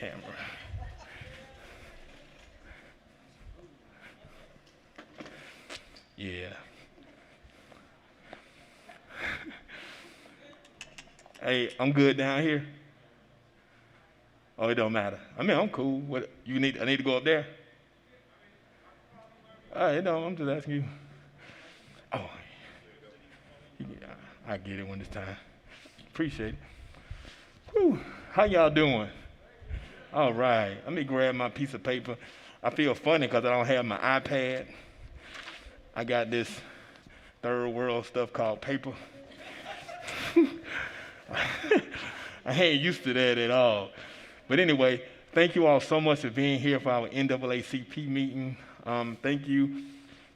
camera. Yeah. Hey, I'm good down here. Oh, it don't matter. I mean, I'm cool. What you need? I need to go up there. It don't. I'm just asking you. Oh, yeah, I get it when it's time. Appreciate it. Whew. How y'all doing? All right. Let me grab my piece of paper. I feel funny because I don't have my iPad. I got this third world stuff called paper. I ain't used to that at all. But anyway, thank you all so much for being here for our NAACP meeting. Thank you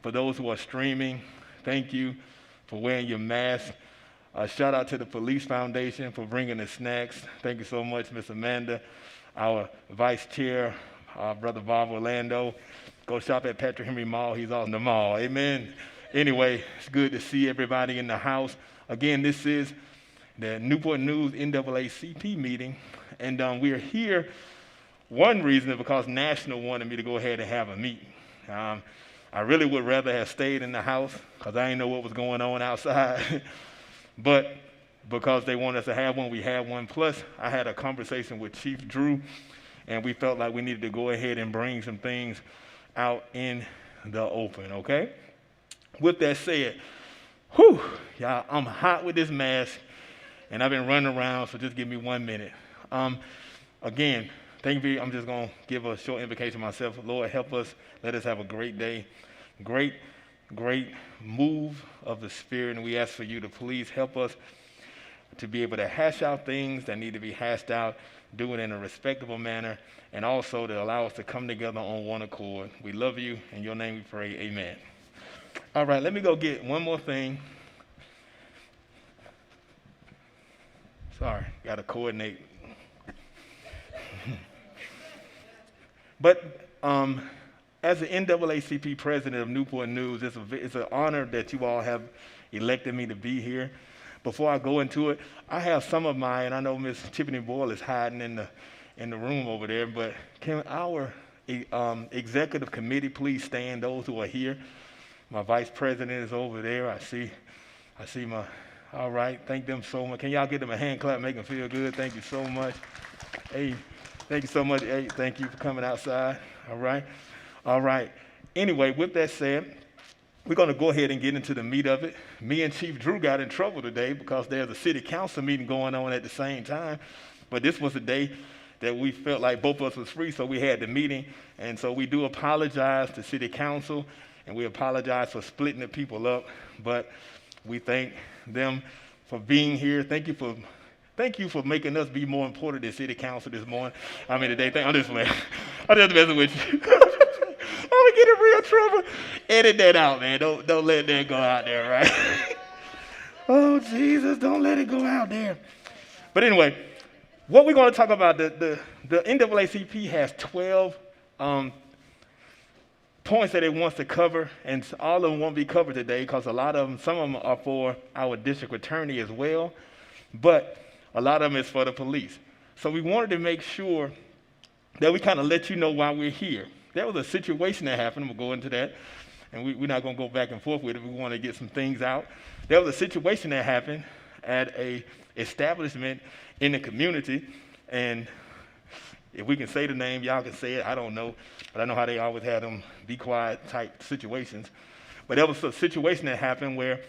for those who are streaming. Thank you for wearing your mask. Shout out to the Police Foundation for bringing the snacks. Thank you so much, Miss Amanda, our Vice Chair, Brother Bob Orlando. Go shop at Patrick Henry Mall. He's on the mall. Amen. Anyway, it's good to see everybody in the house. Again, this is the Newport News NAACP meeting, and we are here. One reason is because National wanted me to go ahead and have a meeting. I really would rather have stayed in the house because I didn't know what was going on outside. But because they wanted us to have one, we had one. Plus, I had a conversation with Chief Drew, and we felt like we needed to go ahead and bring some things out in the open, okay? With that said, y'all, I'm hot with this mask, and I've been running around, so just give me 1 minute. Again, thank you. I'm just going to give a short invocation myself. Lord, help us. Let us have a great day. Great move of the Spirit, and we ask for you to please help us to be able to hash out things that need to be hashed out, do it in a respectable manner, and also to allow us to come together on one accord. We love you. In your name we pray. Amen. All right, let me go get one more thing. Sorry, got to coordinate. But as the NAACP president of Newport News, it's an honor that you all have elected me to be here. Before I go into it, I have some of mine. I know Miss Tiffany Boyle is hiding in the room over there, but can our executive committee please stand, those who are here? My vice president is over there. I see my, all right, thank them so much. Can y'all give them a hand clap, make them feel good? Thank you so much. Hey, thank you so much. Hey, thank you for coming outside. All right. Anyway, with that said, we're going to go ahead and get into the meat of it. Me and Chief Drew got in trouble today because there's a city council meeting going on at the same time. But this was the day that we felt like both of us was free, so we had the meeting. And so we do apologize to city council, and we apologize for splitting the people up. But we thank them for being here. Thank you for making us be more important than city council this morning. I mean, today, I'm just messing with you. I'm gonna get in real trouble. Edit that out, man. Don't let that go out there, right? Oh, Jesus, don't let it go out there. But anyway, what we're going to talk about, the NAACP has 12 points that it wants to cover, and all of them won't be covered today because some of them are for our district attorney as well, but a lot of them is for the police. So we wanted to make sure that we kind of let you know why we're here. There was a situation that happened. We'll go into that, and we're not going to go back and forth with it. We want to get some things out. There was a situation that happened at a establishment in the community, and if we can say the name, y'all can say it. I don't know, but I know how they always have them be quiet type situations. But there was a situation that happened where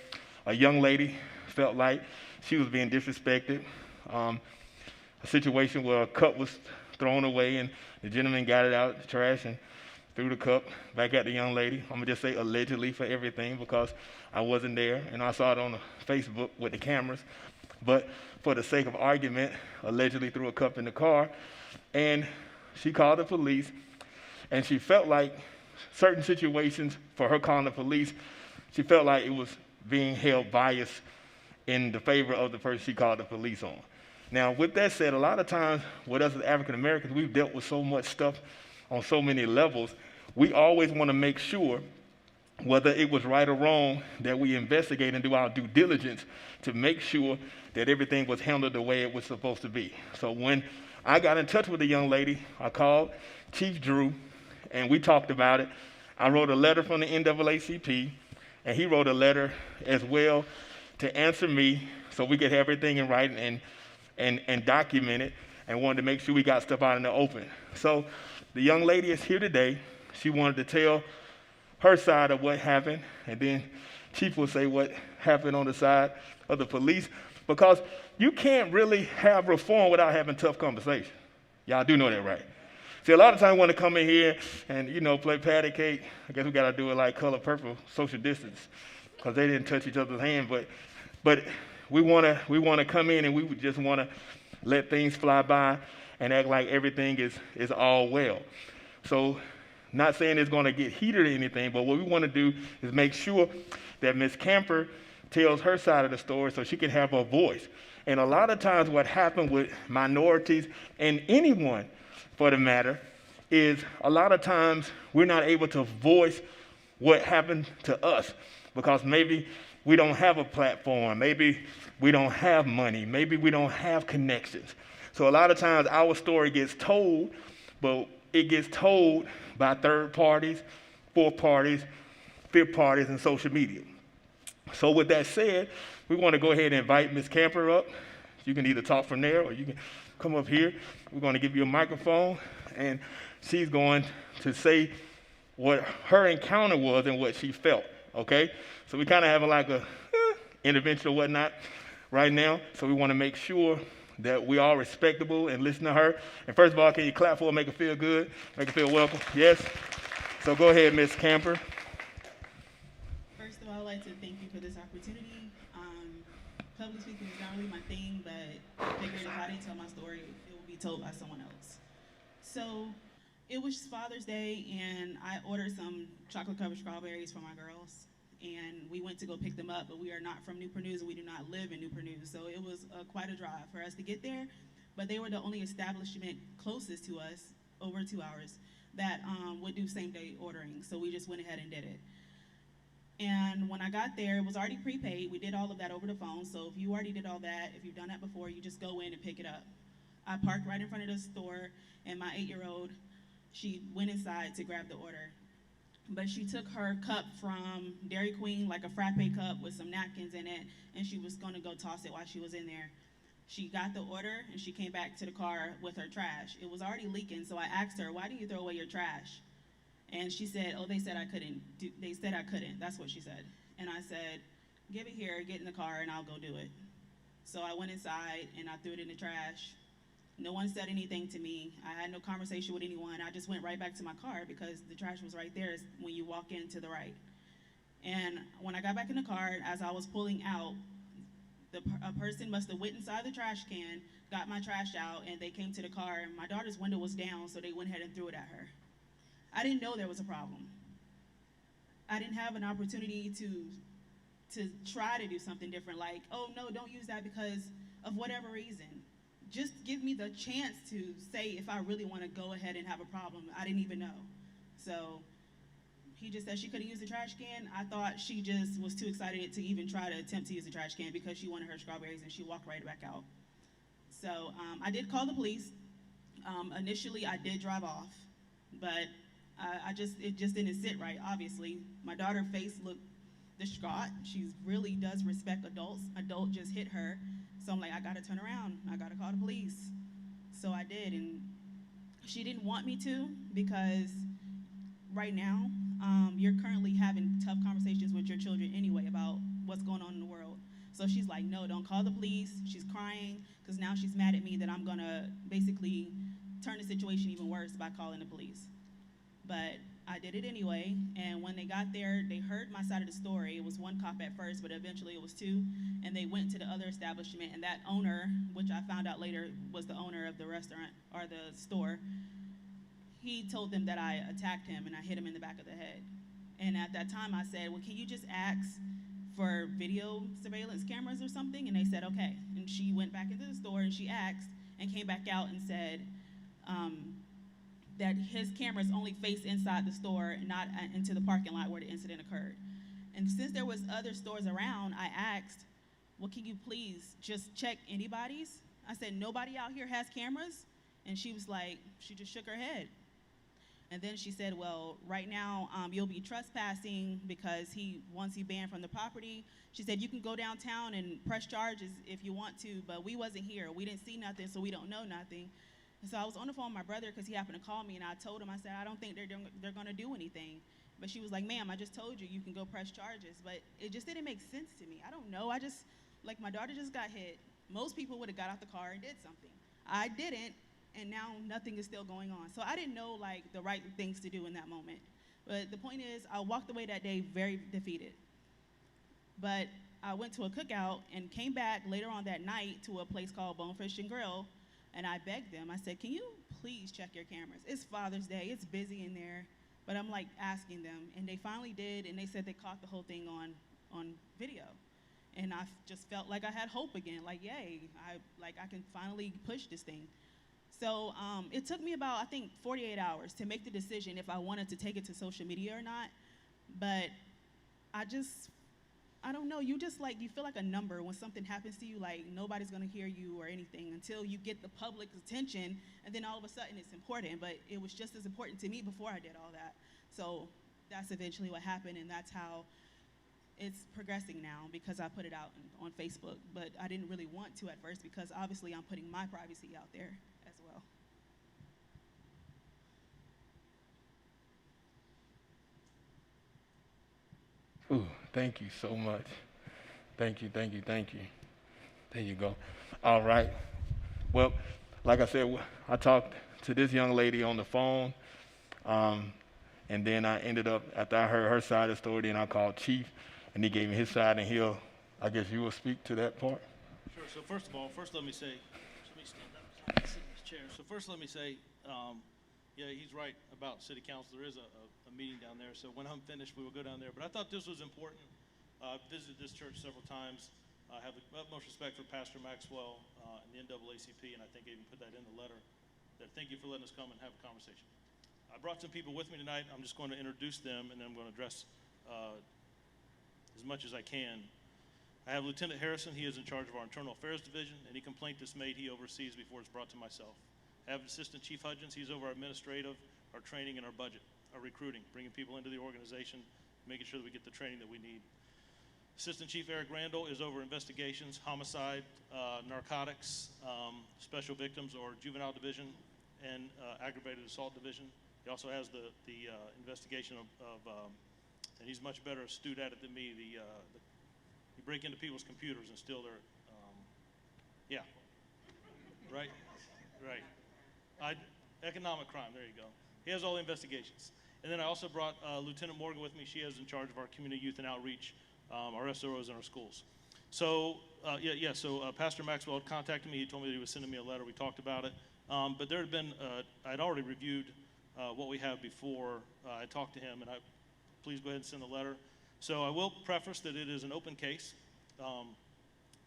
a young lady felt like she was being disrespected. A situation where a cup was thrown away, and the gentleman got it out of the trash and threw the cup back at the young lady. I'm going to just say allegedly for everything because I wasn't there, and I saw it on Facebook with the cameras. But for the sake of argument, allegedly threw a cup in the car, and she called the police, and she felt like certain situations for her calling the police, she felt like it was being held biased in the favor of the person she called the police on. Now, with that said, a lot of times with us as African Americans, we've dealt with so much stuff on so many levels. We always want to make sure whether it was right or wrong, that we investigate and do our due diligence to make sure that everything was handled the way it was supposed to be. So when I got in touch with the young lady, I called Chief Drew, and we talked about it. I wrote a letter from the NAACP, and he wrote a letter as well to answer me so we could have everything in writing and document it, and wanted to make sure we got stuff out in the open. So the young lady is here today. She wanted to tell her side of what happened, and then Chief will say what happened on the side of the police, because you can't really have reform without having tough conversation. Y'all do know that, right? See, a lot of times we want to come in here and, play patty cake. I guess we got to do it like color purple, social distance, because they didn't touch each other's hand. But we want to come in and we would just want to let things fly by and act like everything is all well. So, not saying it's going to get heated or anything, but what we want to do is make sure that Ms. Camper tells her side of the story so she can have a voice. And a lot of times what happens with minorities, and anyone for the matter, is a lot of times we're not able to voice what happened to us because maybe we don't have a platform, maybe we don't have money, maybe we don't have connections. So a lot of times our story gets told, but it gets told by third parties, fourth parties, fifth parties, and social media. So with that said, we want to go ahead and invite Ms. Camper up. You can either talk from there or you can come up here. We're going to give you a microphone, and she's going to say what her encounter was and what she felt, okay? So we kind of having like a intervention or whatnot right now, so we want to make sure that we are respectable and listen to her. And first of all, can you clap for her, make her feel good, make her feel welcome? Yes? So go ahead, Ms. Camper. First of all, I'd like to thank you for this opportunity. Public speaking is not really my thing, but I figured if I didn't tell my story, it would be told by someone else. So it was Father's Day, and I ordered some chocolate-covered strawberries for my girls. And we went to go pick them up, but we are not from Newport News, and we do not live in Newport News. So it was quite a drive for us to get there. But they were the only establishment closest to us, over 2 hours, that would do same-day ordering. So we just went ahead and did it. And when I got there, it was already prepaid. We did all of that over the phone. So if you already did all that, if you've done that before, you just go in and pick it up. I parked right in front of the store, and my 8-year-old, she went inside to grab the order. But she took her cup from Dairy Queen, like a frappe cup with some napkins in it, and she was going to go toss it while she was in there. She got the order, and she came back to the car with her trash. It was already leaking, so I asked her, why do you throw away your trash? And she said, oh, they said I couldn't. They said I couldn't. That's what she said. And I said, give it here, get in the car, and I'll go do it. So I went inside, and I threw it in the trash. No one said anything to me. I had no conversation with anyone. I just went right back to my car because the trash was right there when you walk in to the right. And when I got back in the car, as I was pulling out, a person must have went inside the trash can, got my trash out, and they came to the car, and my daughter's window was down, so they went ahead and threw it at her. I didn't know there was a problem. I didn't have an opportunity to try to do something different, like, oh no, don't use that because of whatever reason. Just give me the chance to say if I really want to go ahead and have a problem. I didn't even know. So he just said she couldn't use the trash can. I thought she just was too excited to even try to attempt to use the trash can because she wanted her strawberries, and she walked right back out. So I did call the police. Initially, I did drive off, but it just didn't sit right, obviously. My daughter's face looked distraught. She really does respect adults. Adult just hit her. So I'm like, I gotta turn around. I gotta call the police. So I did, and she didn't want me to because right now, you're currently having tough conversations with your children anyway about what's going on in the world. So she's like, no, don't call the police. She's crying because now she's mad at me that I'm gonna basically turn the situation even worse by calling the police. But I did it anyway, and when they got there, they heard my side of the story. It was one cop at first, but eventually it was two, and they went to the other establishment, and that owner, which I found out later was the owner of the restaurant, or the store, he told them that I attacked him and I hit him in the back of the head. And at that time I said, well, can you just ask for video surveillance cameras or something? And they said, okay. And she went back into the store and she asked and came back out and said, that his cameras only face inside the store and not into the parking lot where the incident occurred. And since there was other stores around, I asked, well, can you please just check anybody's? I said, nobody out here has cameras? And she was like, she just shook her head. And then she said, well, right now you'll be trespassing because once he banned from the property. She said, you can go downtown and press charges if you want to, but we wasn't here. We didn't see nothing, so we don't know nothing. And so I was on the phone with my brother because he happened to call me, and I told him, I said, I don't think they're going to do anything. But she was like, ma'am, I just told you can go press charges. But it just didn't make sense to me. I don't know. Like, my daughter just got hit. Most people would have got out the car and did something. I didn't, and now nothing is still going on. So I didn't know, like, the right things to do in that moment. But the point is, I walked away that day very defeated. But I went to a cookout and came back later on that night to a place called Bonefish and Grill, and I begged them. I said, can you please check your cameras? It's Father's Day. It's busy in there. But I'm, like, asking them. And they finally did, and they said they caught the whole thing on video. And I just felt like I had hope again. Like, yay, I can finally push this thing. So it took me about, I think, 48 hours to make the decision if I wanted to take it to social media or not. But I don't know, you feel like a number when something happens to you, like nobody's gonna hear you or anything until you get the public's attention, and then all of a sudden it's important. But it was just as important to me before I did all that. So that's eventually what happened, and that's how it's progressing now, because I put it out on Facebook. But I didn't really want to at first, because obviously I'm putting my privacy out there as well. Ooh, thank you so much. Thank you, thank you, thank you. There you go. All right. Well, like I said, I talked to this young lady on the phone, and then I ended up, after I heard her side of the story, then I called Chief, and he gave me his side, and I guess you will speak to that part. Sure. So first of all, let me say, let me stand up so I can sit in this chair. So first let me say, yeah, he's right about city council. There is a meeting down there. So when I'm finished, we will go down there. But I thought this was important. I've visited this church several times. I have the utmost respect for Pastor Maxwell and the NAACP, and I think I even put that in the letter. That thank you for letting us come and have a conversation. I brought some people with me tonight. I'm just going to introduce them, and then I'm going to address as much as I can. I have Lieutenant Harrison. He is in charge of our Internal Affairs Division. Any complaint that's made, he oversees before it's brought to myself. I have Assistant Chief Hudgens. He's over our administrative, our training, and our budget, our recruiting, bringing people into the organization, making sure that we get the training that we need. Assistant Chief Eric Randall is over investigations, homicide, narcotics, special victims or juvenile division, and aggravated assault division. He also has the investigation of and he's much better astute at it than me. You break into people's computers and steal their, yeah, right. Economic crime, there you go. He has all the investigations. And then I also brought Lieutenant Morgan with me. She is in charge of our community youth and outreach, our SROs in our schools. So, so Pastor Maxwell contacted me. He told me that he was sending me a letter. We talked about it. But there had been, I'd already reviewed what we have before I talked to him, and please go ahead and send the letter. So I will preface that it is an open case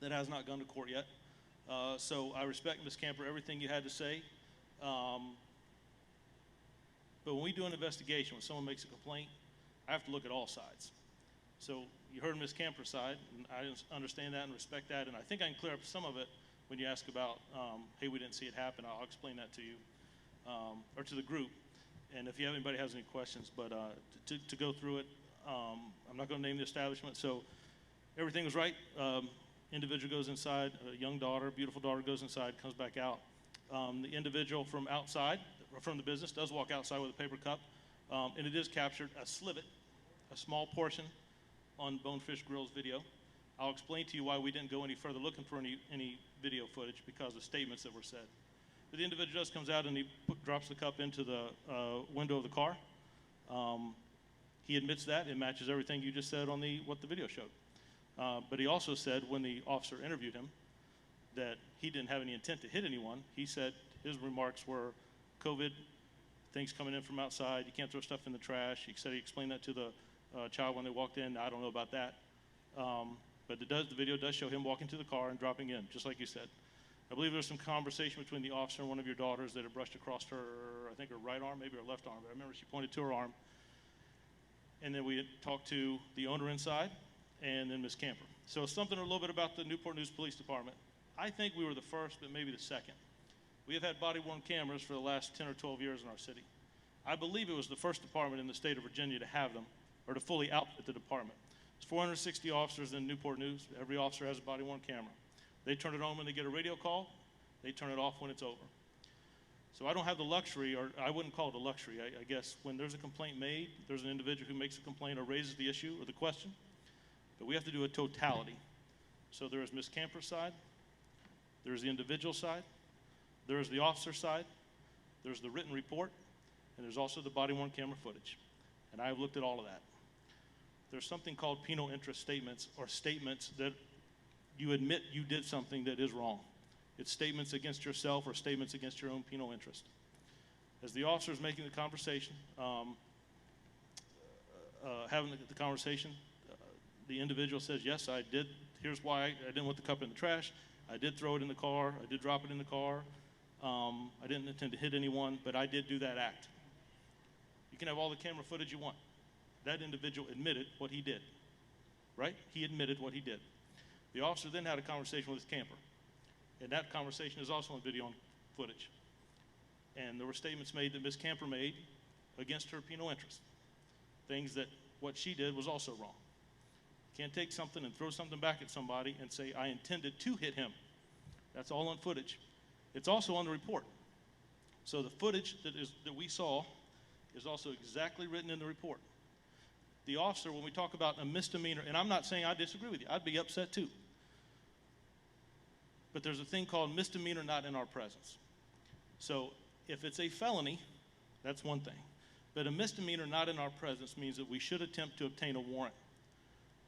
that has not gone to court yet. So I respect, Ms. Camper, everything you had to say. But when we do an investigation, when someone makes a complaint, I have to look at all sides. So you heard Ms. Camper's side, and I understand that and respect that, and I think I can clear up some of it when you ask about, hey, we didn't see it happen. I'll explain that to you, or to the group. And if anybody has any questions, but to go through it, I'm not going to name the establishment. So everything was right. Individual goes inside, a young daughter, beautiful daughter goes inside, comes back out. The individual from outside, from the business, does walk outside with a paper cup, and it is captured a slivet, a small portion, on Bonefish Grill's video. I'll explain to you why we didn't go any further looking for any video footage, because of statements that were said. But the individual just comes out and he drops the cup into the window of the car. He admits that. It matches everything you just said on what the video showed. But he also said, when the officer interviewed him, that he didn't have any intent to hit anyone. He said his remarks were COVID, things coming in from outside, you can't throw stuff in the trash. He said he explained that to the child when they walked in. I don't know about that. But the video does show him walking to the car and dropping in, just like you said. I believe there was some conversation between the officer and one of your daughters that had brushed across her, I think her right arm, maybe her left arm, but I remember she pointed to her arm. And then we had talked to the owner inside, and then Ms. Camper. So something a little bit about the Newport News Police Department. I think we were the first, but maybe the second. We have had body-worn cameras for the last 10 or 12 years in our city. I believe it was the first department in the state of Virginia to have them, or to fully outfit the department. There's 460 officers in Newport News. Every officer has a body-worn camera. They turn it on when they get a radio call. They turn it off when it's over. So I don't have the luxury, or I wouldn't call it a luxury. I guess when there's a complaint made, there's an individual who makes a complaint or raises the issue or the question, but we have to do a totality. So there is Ms. Camper's side, there's the individual side, there's the officer side, there's the written report, and there's also the body-worn camera footage. And I have looked at all of that. There's something called penal interest statements, or statements that you admit you did something that is wrong. It's statements against yourself or statements against your own penal interest. As the officer is making the conversation, having the conversation, the individual says, yes, I did. Here's why I didn't want the cup in the trash. I did throw it in the car. I did drop it in the car. I didn't intend to hit anyone, but I did do that act. You can have all the camera footage you want. That individual admitted what he did, right? He admitted what he did. The officer then had a conversation with his camper. And that conversation is also on video and footage. And there were statements made that Ms. Camper made against her penal interest. Things that what she did was also wrong. You can't take something and throw something back at somebody and say, I intended to hit him. That's all on footage. It's also on the report. So the footage that we saw is also exactly written in the report. The officer, when we talk about a misdemeanor, and I'm not saying I disagree with you, I'd be upset too. But there's a thing called misdemeanor not in our presence. So if it's a felony, that's one thing. But a misdemeanor not in our presence means that we should attempt to obtain a warrant.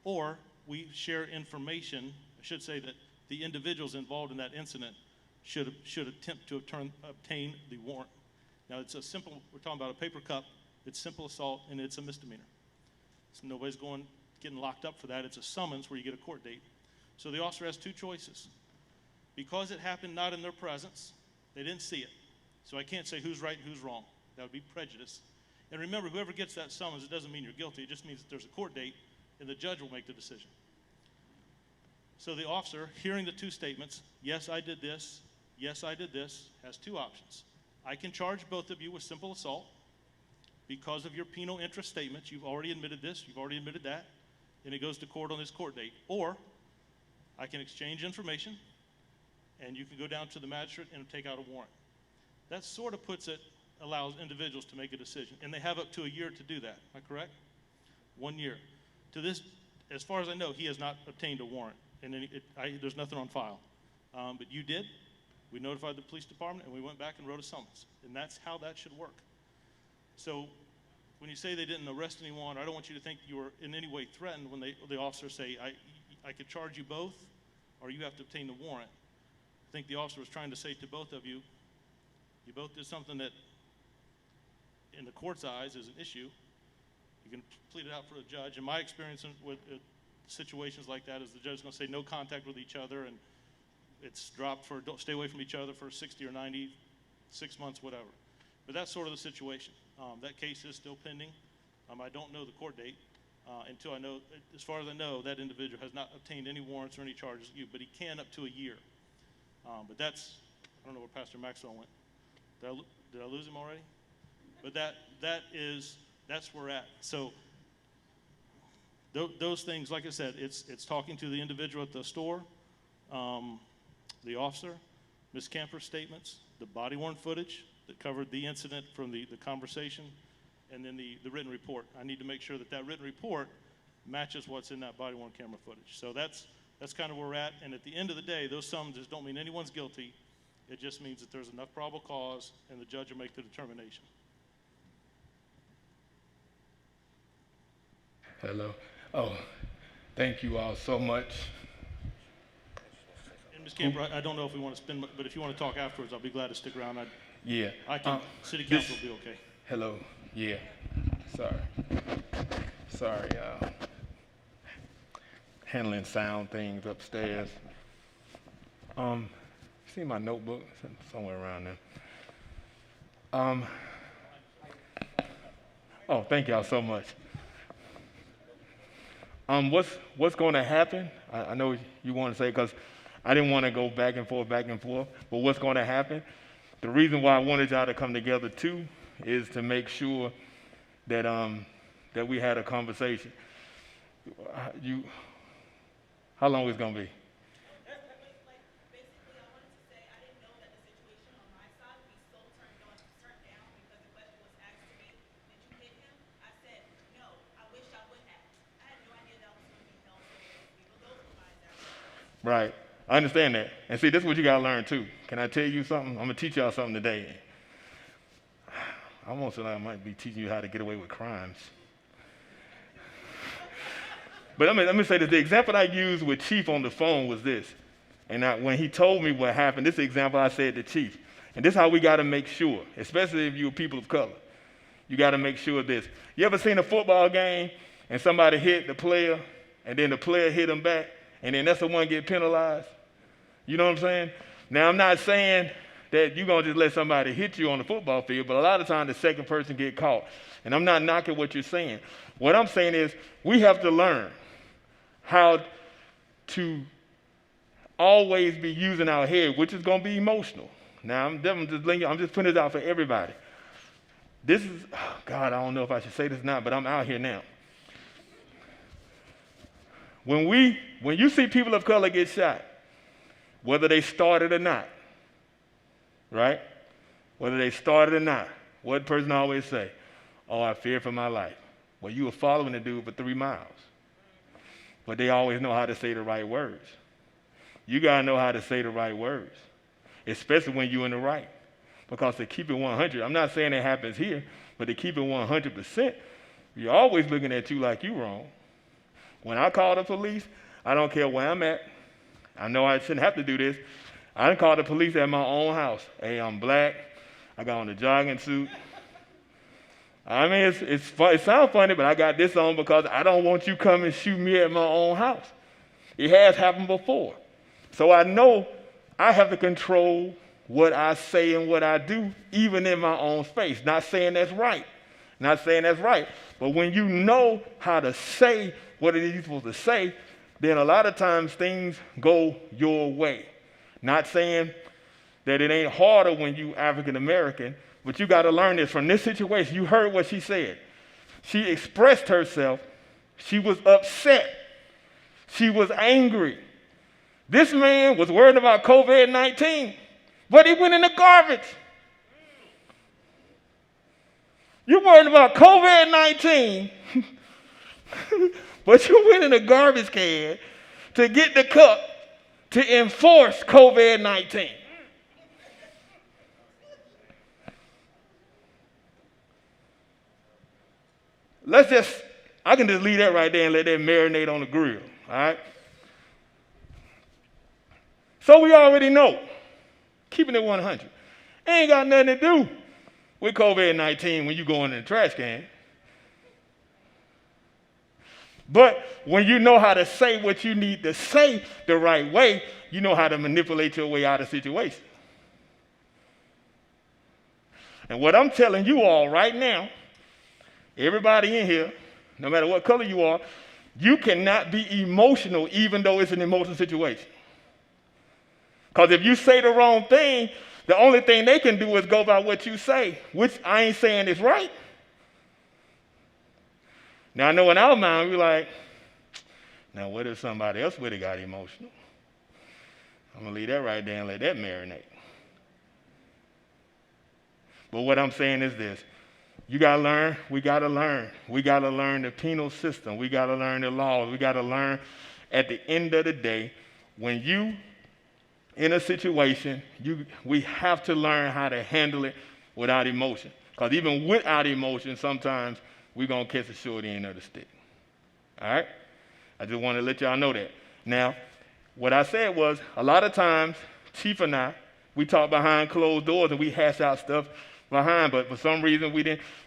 Or we share information, I should say that the individuals involved in that incident should attempt to obtain the warrant. Now it's a simple, we're talking about a paper cup, it's simple assault and it's a misdemeanor. So nobody's getting locked up for that. It's a summons where you get a court date. So the officer has two choices. Because it happened not in their presence, they didn't see it. So I can't say who's right and who's wrong. That would be prejudice. And remember, whoever gets that summons, it doesn't mean you're guilty. It just means that there's a court date and the judge will make the decision. So the officer, hearing the two statements, yes, I did this, yes, I did this, has two options. I can charge both of you with simple assault because of your penal interest statements. You've already admitted this, you've already admitted that, and it goes to court on this court date. Or I can exchange information and you can go down to the magistrate and take out a warrant. That sort of allows individuals to make a decision, and they have up to a year to do that. Am I correct? 1 year. To this, as far as I know, he has not obtained a warrant, and there's nothing on file. But you did. We notified the police department, and we went back and wrote a summons, and that's how that should work. So when you say they didn't arrest anyone, I don't want you to think you were in any way threatened when the officers say, I could charge you both, or you have to obtain the warrant. I think the officer was trying to say to both of you, you both did something that in the court's eyes is an issue. You can plead it out for a judge. In my experience with situations like that is the judge is going to say no contact with each other, and it's dropped for don't stay away from each other for 60 or 90, 6 months, whatever. But that's sort of the situation. That case is still pending. I don't know the court date until I know, as far as I know, that individual has not obtained any warrants or any charges at you, but he can up to a year. But that's, I don't know where Pastor Maxwell went. Did I lose him already? But that's where we're at. So those things, like I said, it's talking to the individual at the store, the officer, Ms. Camper's statements, the body-worn footage that covered the incident from the conversation, and then the written report. I need to make sure that written report matches what's in that body-worn camera footage. So that's kind of where we're at. And at the end of the day, those summonses don't mean anyone's guilty. It just means that there's enough probable cause, and the judge will make the determination. Hello. Oh, thank you all so much. And Ms. Camper, I don't know if we want to spend, but if you want to talk afterwards, I'll be glad to stick around. Yeah. City council will be okay. Hello. Yeah. Sorry. Handling sound things upstairs. See my notebook somewhere around there. Um, oh, thank y'all so much. What's going to happen? I know you want to say, because I didn't want to go back and forth, but what's going to happen? The reason why I wanted y'all to come together too is to make sure that that we had a conversation. How long is it going to be? Right. I understand that. And see, this is what you got to learn too. Can I tell you something? I'm going to teach y'all something today. I almost feel like I might be teaching you how to get away with crimes. But let me say this. The example I used with Chief on the phone was this. And when he told me what happened, this is the example I said to Chief. And this is how we got to make sure, especially if you're people of color. You got to make sure of this. You ever seen a football game and somebody hit the player and then the player hit him back? And then that's the one get penalized. You know what I'm saying? Now, I'm not saying that you're going to just let somebody hit you on the football field, but a lot of times the second person get caught. And I'm not knocking what you're saying. What I'm saying is we have to learn how to always be using our head, which is going to be emotional. Now, I'm just putting this out for everybody. This is, oh God, I don't know if I should say this or not, but I'm out here now. When you see people of color get shot, whether they started or not, right? Whether they started or not, what person always say? Oh, I fear for my life. Well, you were following the dude for 3 miles. But they always know how to say the right words. You got to know how to say the right words, especially when you're in the right. Because to keep it 100, I'm not saying it happens here, but to keep it 100%, you're always looking at you like you wrong. When I call the police, I don't care where I'm at. I know I shouldn't have to do this. I done called the police at my own house. Hey, I'm black. I got on a jogging suit. I mean, it sounds funny, but I got this on because I don't want you come and shoot me at my own house. It has happened before. So I know I have to control what I say and what I do, even in my own space. Not saying that's right. Not saying that's right. But when you know how to say what it is you're supposed to say, then a lot of times things go your way. Not saying that it ain't harder when you African American, but you got to learn this from this situation. You heard what she said. She expressed herself. She was upset. She was angry. This man was worried about COVID-19, but he went in the garbage. You're worried about COVID-19, but you went in a garbage can to get the cup to enforce COVID-19. I can just leave that right there and let that marinate on the grill, all right? So we already know, keeping it 100, ain't got nothing to do with COVID-19 when you go in the trash can. But when you know how to say what you need to say the right way, you know how to manipulate your way out of situations. And what I'm telling you all right now, everybody in here, no matter what color you are, you cannot be emotional even though it's an emotional situation. Because if you say the wrong thing, the only thing they can do is go by what you say, which I ain't saying is right. Now, I know in our mind, we're like, now what if somebody else would have got emotional? I'm going to leave that right there and let that marinate. But what I'm saying is this. You got to learn. We got to learn. We got to learn the penal system. We got to learn the laws. We got to learn at the end of the day, when you in a situation, we have to learn how to handle it without emotion. Because even without emotion, sometimes we're going to catch the short end of the stick. All right? I just want to let y'all know that. Now, what I said was, a lot of times, Chief and I, we talk behind closed doors and we hash out stuff behind, but for some reason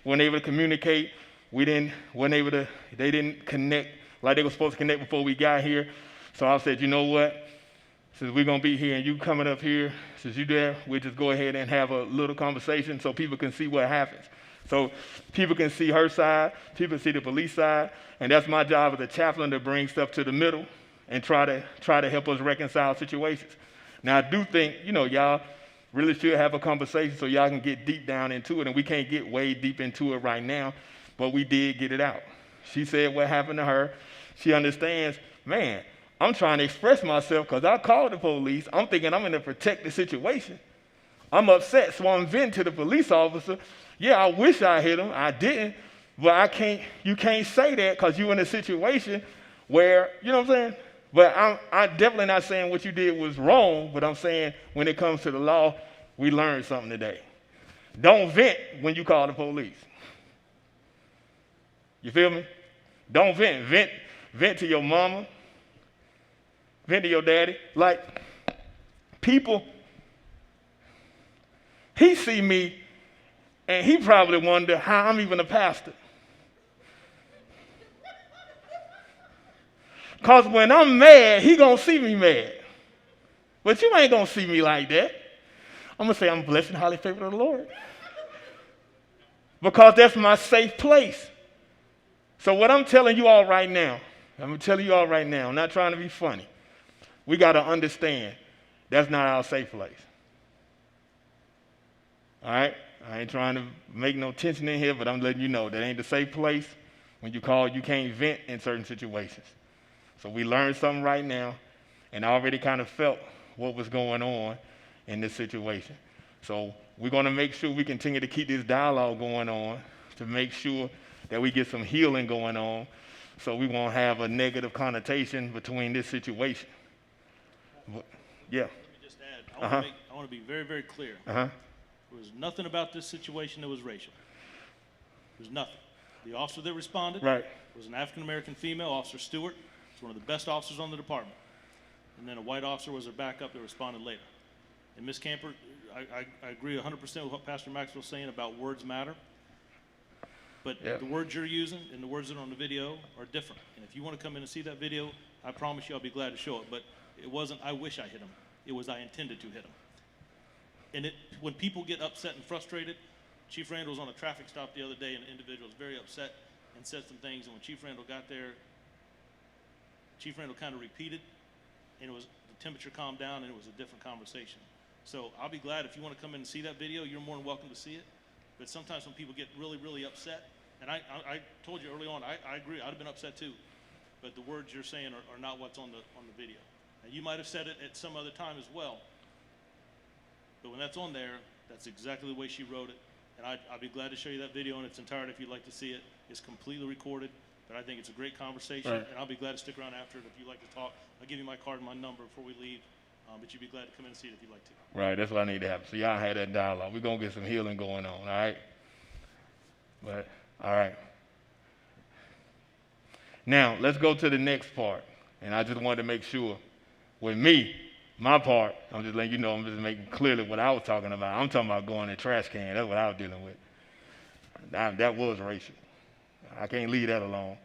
weren't able to communicate. They didn't connect like they were supposed to connect before we got here. So I said, you know what? since we're going to be here and you coming up here, since you're there, we'll just go ahead and have a little conversation so people can see what happens. So people can see her side, people see the police side, and that's my job as a chaplain to bring stuff to the middle and try to help us reconcile situations. Now, I do think, y'all really should have a conversation so y'all can get deep down into it, and we can't get way deep into it right now, but we did get it out. She said what happened to her. She understands, man, I'm trying to express myself because I called the police. I'm thinking I'm in a protected situation. I'm upset, so I'm venting to the police officer. Yeah, I wish I hit him. I didn't, but you can't say that because you're in a situation where, you know what I'm saying? But I'm definitely not saying what you did was wrong, but I'm saying when it comes to the law, we learned something today. Don't vent when you call the police. You feel me? Don't vent. Vent to your mama. Vent to your daddy. Like, people, he see me, and he probably wonder how I'm even a pastor. Because when I'm mad, he going to see me mad. But you ain't going to see me like that. I'm going to say I'm blessed and highly favored of the Lord. Because that's my safe place. So what I'm telling you all right now, I'm not trying to be funny. We got to understand that's not our safe place. All right? I ain't trying to make no tension in here, but I'm letting you know that ain't the safe place. When you call, you can't vent in certain situations. So we learned something right now, and I already kind of felt what was going on in this situation. So we're going to make sure we continue to keep this dialogue going on to make sure that we get some healing going on so we won't have a negative connotation between this situation. Yeah. Let me just add, I want to be very, very clear. There was nothing about this situation that was racial. There was nothing. The officer that responded was an African-American female, Officer Stewart. She's one of the best officers on the department. And then a white officer was her backup that responded later. And Ms. Camper, I agree 100% with what Pastor Maxwell was saying about words matter. But the words you're using and the words that are on the video are different. And if you want to come in and see that video, I promise you I'll be glad to show it. But it wasn't, I wish I hit him. It was, I intended to hit him. And when people get upset and frustrated, Chief Randall was on a traffic stop the other day, and an individual was very upset and said some things. And when Chief Randall got there, Chief Randall kind of repeated, and the temperature calmed down, and it was a different conversation. So I'll be glad if you want to come in and see that video. You're more than welcome to see it. But sometimes when people get really, really upset, and I told you early on, I agree, I'd have been upset too. But the words you're saying are not what's on the video. And you might have said it at some other time as well. But when that's on there, that's exactly the way she wrote it. And I'd be glad to show you that video in its entirety if you'd like to see it. It's completely recorded, but I think it's a great conversation. Right. And I'll be glad to stick around after it if you'd like to talk. I'll give you my card and my number before we leave. But you'd be glad to come in and see it if you'd like to. Right, that's what I need to happen. So y'all had that dialogue. We're going to get some healing going on, all right? But, all right. Now, let's go to the next part. And I just wanted to make sure, with me, my part, I'm just letting you know, I'm just making clearly what I was talking about. I'm talking about going in the trash can. That's what I was dealing with. That was racial. I can't leave that alone.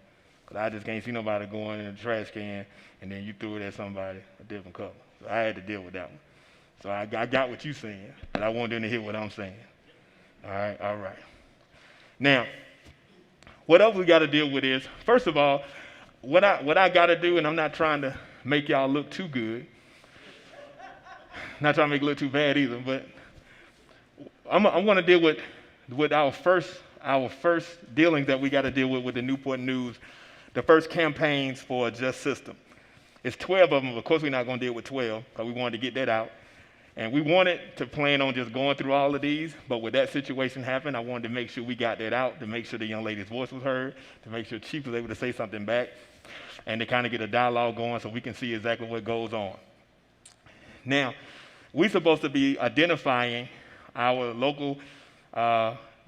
Because I just can't see nobody going in the trash can and then you threw it at somebody a different color. So I had to deal with that one. So I got what you're saying, but I want them to hear what I'm saying. All right. Now, what else we got to deal with is, first of all, what I got to do, and I'm not trying to make y'all look too good, not trying to make it look too bad either, but I'm going to deal with our first dealings that we got to deal with the Newport News, the first campaigns for a just system. It's 12 of them. Of course, we're not going to deal with 12 because we wanted to get that out. And we wanted to plan on just going through all of these, but when that situation happened, I wanted to make sure we got that out, to make sure the young lady's voice was heard, to make sure Chief was able to say something back, and to kind of get a dialogue going so we can see exactly what goes on. Now, we're supposed to be identifying our local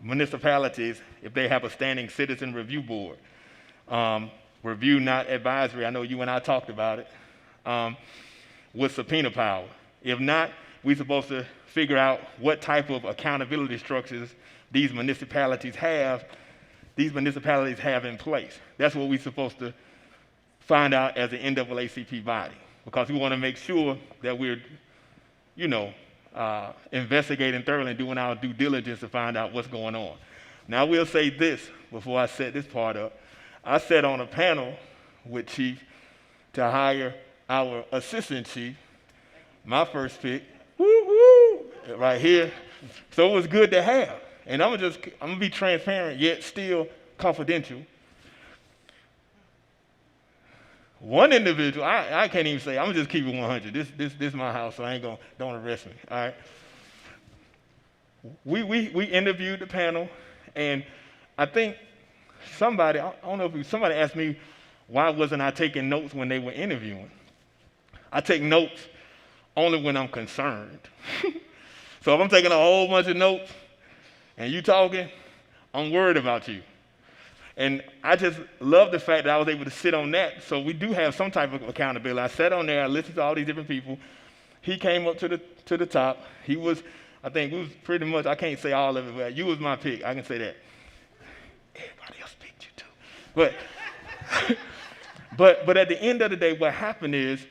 municipalities if they have a standing citizen review board. Review, not advisory. I know you and I talked about it, with subpoena power. If not, we're supposed to figure out what type of accountability structures these municipalities have in place. That's what we're supposed to find out as an NAACP body. because we want to make sure that we're, you know, investigating thoroughly and doing our due diligence to find out what's going on. Now, I will say this before I set this part up. I sat on a panel with Chief to hire our assistant chief, my first pick, right here. So it was good to have. And I'm gonna be transparent, yet still confidential. One individual, I can't even say, I'm gonna just keep it 100. This is my house, so don't arrest me, all right? We interviewed the panel, and I think somebody asked me why wasn't I taking notes when they were interviewing. I take notes only when I'm concerned. So if I'm taking a whole bunch of notes and you talking, I'm worried about you. And I just love the fact that I was able to sit on that. So we do have some type of accountability. I sat on there, I listened to all these different people. He came up to the top. He was pretty much, I can't say all of it, but you was my pick. I can say that. Everybody else picked you too. But at the end of the day, what happened is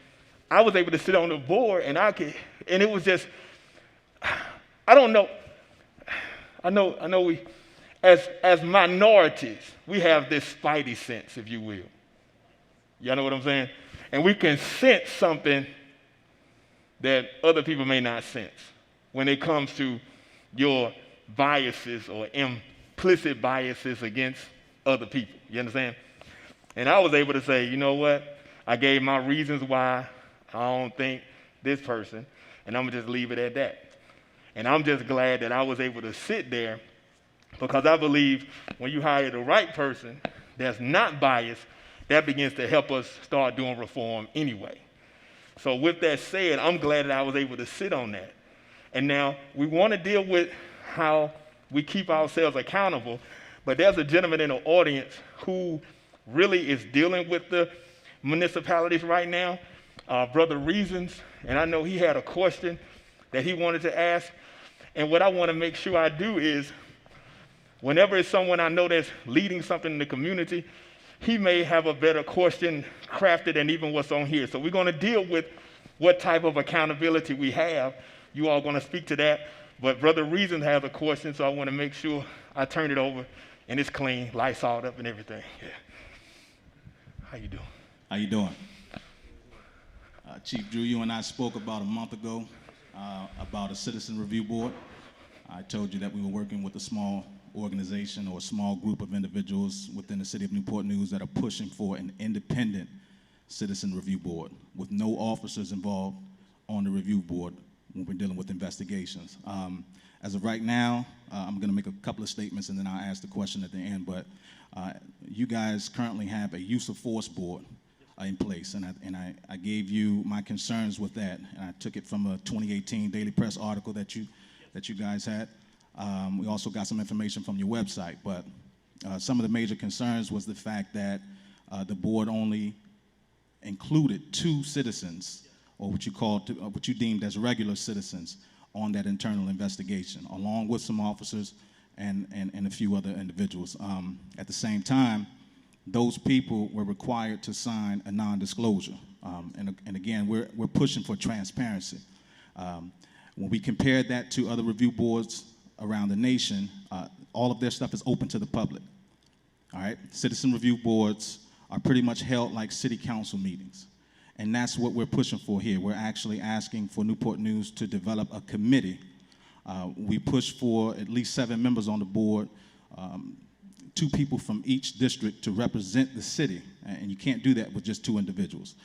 I was able to sit on the board and it was just, I don't know. I know we, as minorities, we have this spidey sense, if you will. Y'all know what I'm saying? And we can sense something that other people may not sense when it comes to your biases or implicit biases against other people. You understand? And I was able to say, you know what? I gave my reasons why I don't think this person, and I'm going to just leave it at that. And I'm just glad that I was able to sit there, because I believe when you hire the right person that's not biased, that begins to help us start doing reform anyway. So with that said, I'm glad that I was able to sit on that. And now we want to deal with how we keep ourselves accountable, but there's a gentleman in the audience who really is dealing with the municipalities right now, Brother Reasons, and I know he had a question that he wanted to ask. And what I want to make sure I do is, whenever it's someone I know that's leading something in the community, he may have a better question crafted than even what's on here. So we're going to deal with what type of accountability we have. You all going to speak to that. But Brother Reason has a question, so I want to make sure I turn it over and it's clean, lights all up and everything. Yeah. How you doing? How you doing? Chief Drew, you and I spoke about a month ago about a citizen review board. I told you that we were working with a small organization or a small group of individuals within the city of Newport News that are pushing for an independent citizen review board with no officers involved on the review board when we're dealing with investigations. As of right now, I'm going to make a couple of statements and then I'll ask the question at the end, but you guys currently have a use of force board in place, and I gave you my concerns with that, and I took it from a 2018 Daily Press article that you guys had. We also got some information from your website, but some of the major concerns was the fact that the board only included 2 citizens, or what you deemed as regular citizens, on that internal investigation, along with some officers and a few other individuals. At the same time, those people were required to sign a non-disclosure. And again, we're pushing for transparency. When we compared that to other review boards around the nation, all of their stuff is open to the public. All right? Citizen review boards are pretty much held like city council meetings. And that's what we're pushing for here. We're actually asking for Newport News to develop a committee. We push for at least 7 members on the board, 2 people from each district to represent the city, and you can't do that with just 2 individuals.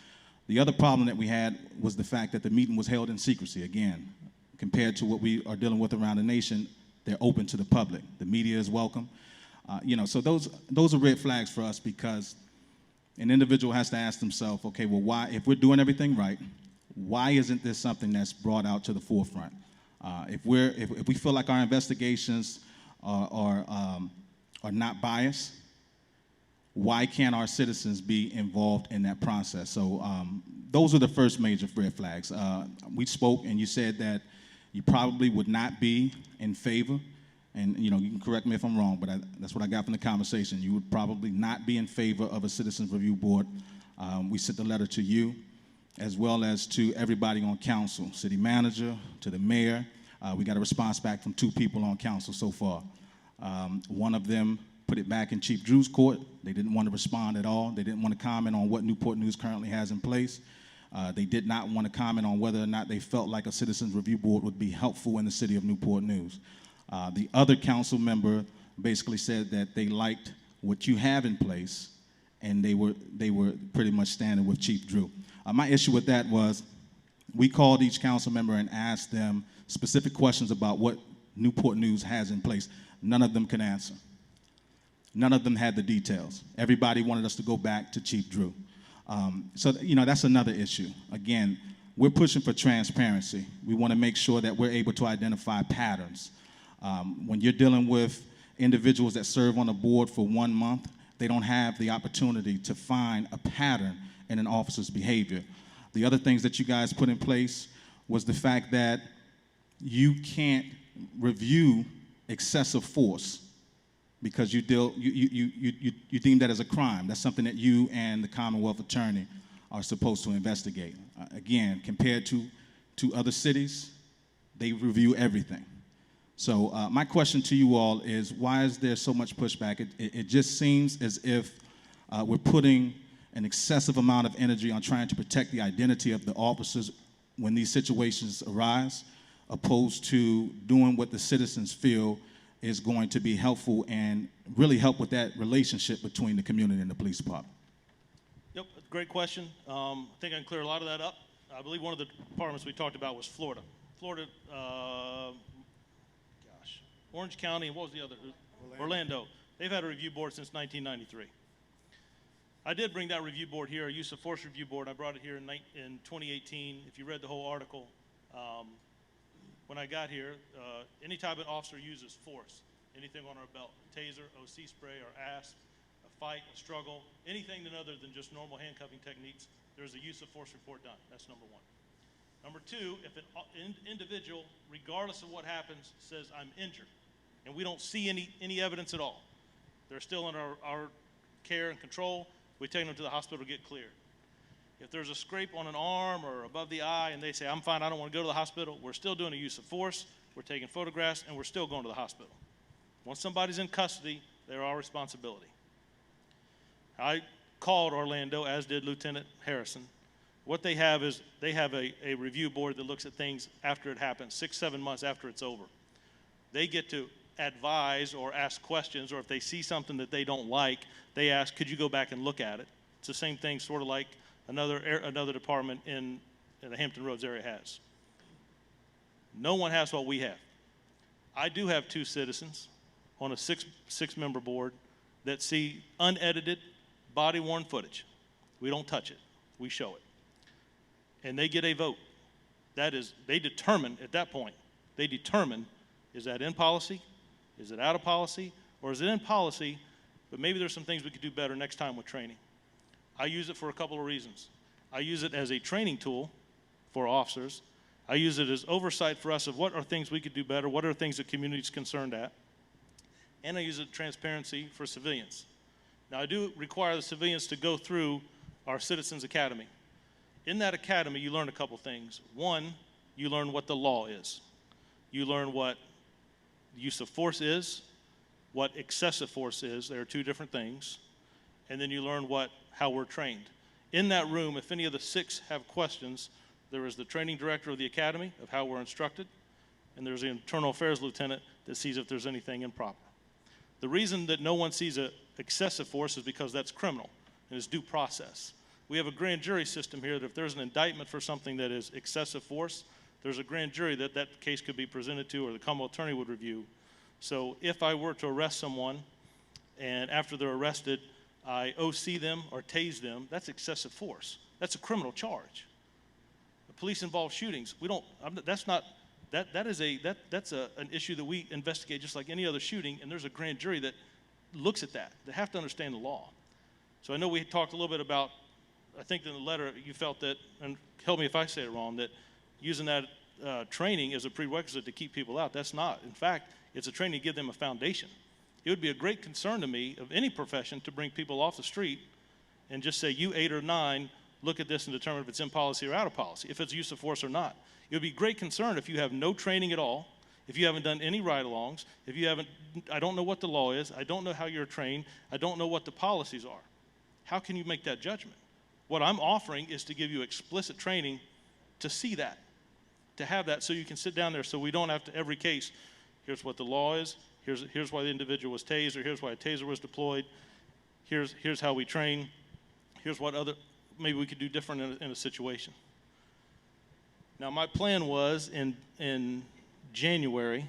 The other problem that we had was the fact that the meeting was held in secrecy. Again, compared to what we are dealing with around the nation, they're open to the public. The media is welcome. So those are red flags for us, because an individual has to ask themselves, okay, well, why, if we're doing everything right, why isn't this something that's brought out to the forefront? If we feel like our investigations are not biased, why can't our citizens be involved in that process? So those are the first major red flags. We spoke, and you said that you probably would not be in favor, and you can correct me if I'm wrong, but that's what I got from the conversation. You would probably not be in favor of a citizens review board. We sent the letter to you. as well as to everybody on council, city manager, to the mayor. We got a response back from 2 people on council so far. One of them put it back in Chief Drew's court. They didn't want to respond at all. They didn't want to comment on what Newport News currently has in place. They did not want to comment on whether or not they felt like a Citizens Review Board would be helpful in the city of Newport News. The other council member basically said that they liked what you have in place, and they were pretty much standing with Chief Drew. My issue with that was we called each council member and asked them specific questions about what Newport News has in place. None of them could answer. None of them had the details. Everybody wanted us to go back to Chief Drew. So, that's another issue. Again, we're pushing for transparency. We want to make sure that we're able to identify patterns. When you're dealing with individuals that serve on a board for 1 month, they don't have the opportunity to find a pattern in an officer's behavior. The other things that you guys put in place was the fact that you can't review excessive force because you deem that as a crime. That's something that you and the Commonwealth Attorney are supposed to investigate. Again, compared to other cities, they review everything. So my question to you all is, why is there so much pushback? It just seems as if we're putting an excessive amount of energy on trying to protect the identity of the officers when these situations arise, opposed to doing what the citizens feel is going to be helpful and really help with that relationship between the community and the police department. Yep, great question. I think I can clear a lot of that up. I believe one of the departments we talked about was Florida. Orange County, and what was the other? Orlando. They've had a review board since 1993. I did bring that review board here, a use of force review board. I brought it here in 2018. If you read the whole article, when I got here, anytime an officer uses force, anything on our belt, taser, OC spray, or ASP, a fight, a struggle, anything other than just normal handcuffing techniques, there's a use of force report done. That's number 1. Number 2, if an individual, regardless of what happens, says, I'm injured, and we don't see any evidence at all, they're still under our care and control, we take them to the hospital to get cleared. If there's a scrape on an arm or above the eye and they say, I'm fine, I don't want to go to the hospital, we're still doing a use of force, we're taking photographs, and we're still going to the hospital. Once somebody's in custody, they're our responsibility. I called Orlando, as did Lieutenant Harrison. What they have is they have a review board that looks at things after it happens, 6-7 months after it's over. They get to advise or ask questions, or if they see something that they don't like, they ask, could you go back and look at it? It's the same thing, sort of like another department in the Hampton Roads area has. No one has what we have. I do have 2 citizens on a six-member board that see unedited, body-worn footage. We don't touch it. We show it. And they get a vote. That is, they determine, at that point, is that in policy? Is it out of policy? Or is it in policy, but maybe there's some things we could do better next time with training? I use it for a couple of reasons. I use it as a training tool for officers. I use it as oversight for us of what are things we could do better, what are things the community is concerned at. And I use it as transparency for civilians. Now, I do require the civilians to go through our Citizens Academy. In that academy, you learn a couple things. 1, you learn what the law is. You learn what use of force is, what excessive force is. There are 2 different things. And then you learn how we're trained. In that room, if any of the 6 have questions, there is the training director of the academy of how we're instructed, and there's the internal affairs lieutenant that sees if there's anything improper. The reason that no one sees excessive force is because that's criminal and it's due process. We have a grand jury system here that if there's an indictment for something that is excessive force, there's a grand jury that case could be presented to, or the Commonwealth Attorney would review. So if I were to arrest someone, and after they're arrested, I OC them or tase them, that's excessive force. That's a criminal charge. The police-involved shootings, that's an issue that we investigate just like any other shooting, and there's a grand jury that looks at that. They have to understand the law. So I know we talked a little bit about, I think in the letter you felt that, and help me if I say it wrong, that using that training as a prerequisite to keep people out. That's not. In fact, it's a training to give them a foundation. It would be a great concern to me of any profession to bring people off the street and just say, you 8 or 9 look at this and determine if it's in policy or out of policy, if it's use of force or not. It would be great concern if you have no training at all, if you haven't done any ride-alongs, if you haven't, I don't know what the law is, I don't know how you're trained, I don't know what the policies are. How can you make that judgment? What I'm offering is to give you explicit training to see that, to have that so you can sit down there so we don't have to, every case, here's what the law is, here's why the individual was tased, or here's why a taser was deployed, here's how we train, here's what other, maybe we could do different in a situation. Now my plan was in January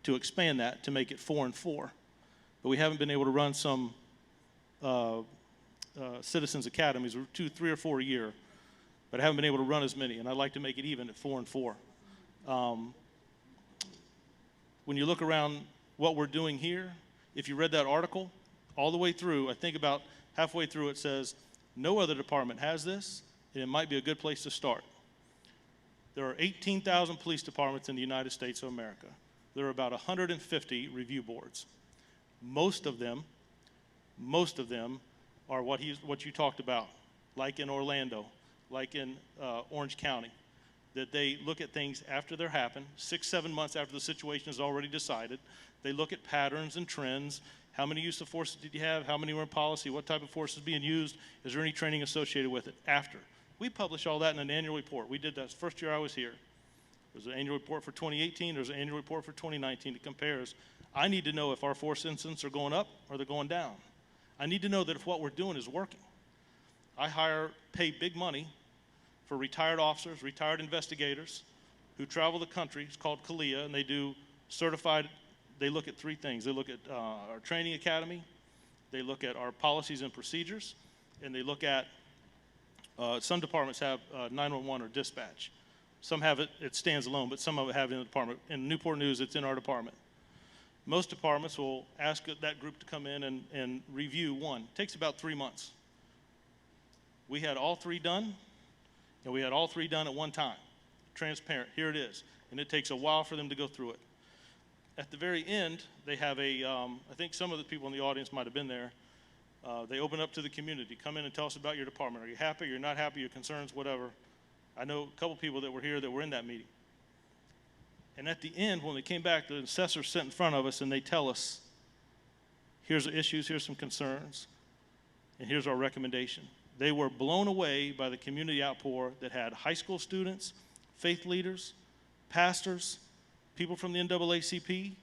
to expand that to make it 4 and 4, but we haven't been able to run some citizens academies, 2, 3, or 4 a year, but I haven't been able to run as many, and I'd like to make it even at 4 and 4. When you look around what we're doing here, if you read that article all the way through, I think about halfway through it says, no other department has this, and it might be a good place to start. There are 18,000 police departments in the United States of America. There are about 150 review boards. Most of them are what you talked about, like in Orlando, like in Orange County, that they look at things after they're happened, 6, 7 months after the situation is already decided. They look at patterns and trends. How many use of force did you have? How many were in policy? What type of force is being used? Is there any training associated with it after? We publish all that in an annual report. We did that the first year I was here. There's an annual report for 2018. There's an annual report for 2019 that compares. I need to know if our force incidents are going up or they're going down. I need to know that if what we're doing is working. I pay big money for retired officers, retired investigators who travel the country. It's called CALIA, and they do certified, they look at 3 things. They look at our training academy, they look at our policies and procedures, and they look at, some departments have 911 or dispatch. Some have it stands alone, but some of it have it in the department. In Newport News, it's in our department. Most departments will ask that group to come in and review one. It takes about 3 months. We had all 3 done, and we had all 3 done at one time. Transparent, here it is. And it takes a while for them to go through it. At the very end, they have I think some of the people in the audience might have been there. They open up to the community. Come in and tell us about your department. Are you happy? You're not happy? Your concerns? Whatever. I know a couple people that were here that were in that meeting. And at the end, when they came back, the assessors sit in front of us and they tell us, here's the issues, here's some concerns, and here's our recommendation. They were blown away by the community outpour that had high school students, faith leaders, pastors, people from the NAACP,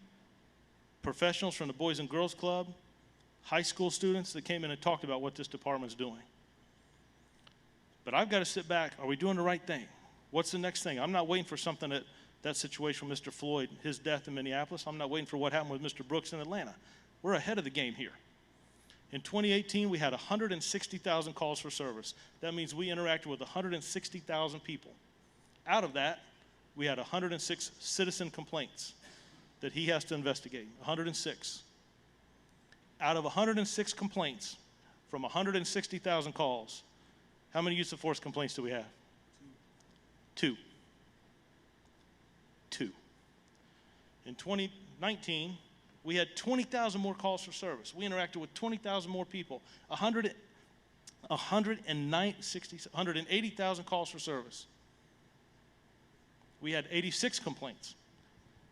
professionals from the Boys and Girls Club, high school students that came in and talked about what this department's doing. But I've got to sit back. Are we doing the right thing? What's the next thing? I'm not waiting for something that situation with Mr. Floyd, his death in Minneapolis. I'm not waiting for what happened with Mr. Brooks in Atlanta. We're ahead of the game here. In 2018, we had 160,000 calls for service. That means we interacted with 160,000 people. Out of that, we had 106 citizen complaints that he has to investigate, 106. Out of 106 complaints from 160,000 calls, how many use of force complaints do we have? 2. In 2019, we had 20,000 more calls for service. We interacted with 20,000 more people, 180,000 calls for service. We had 86 complaints.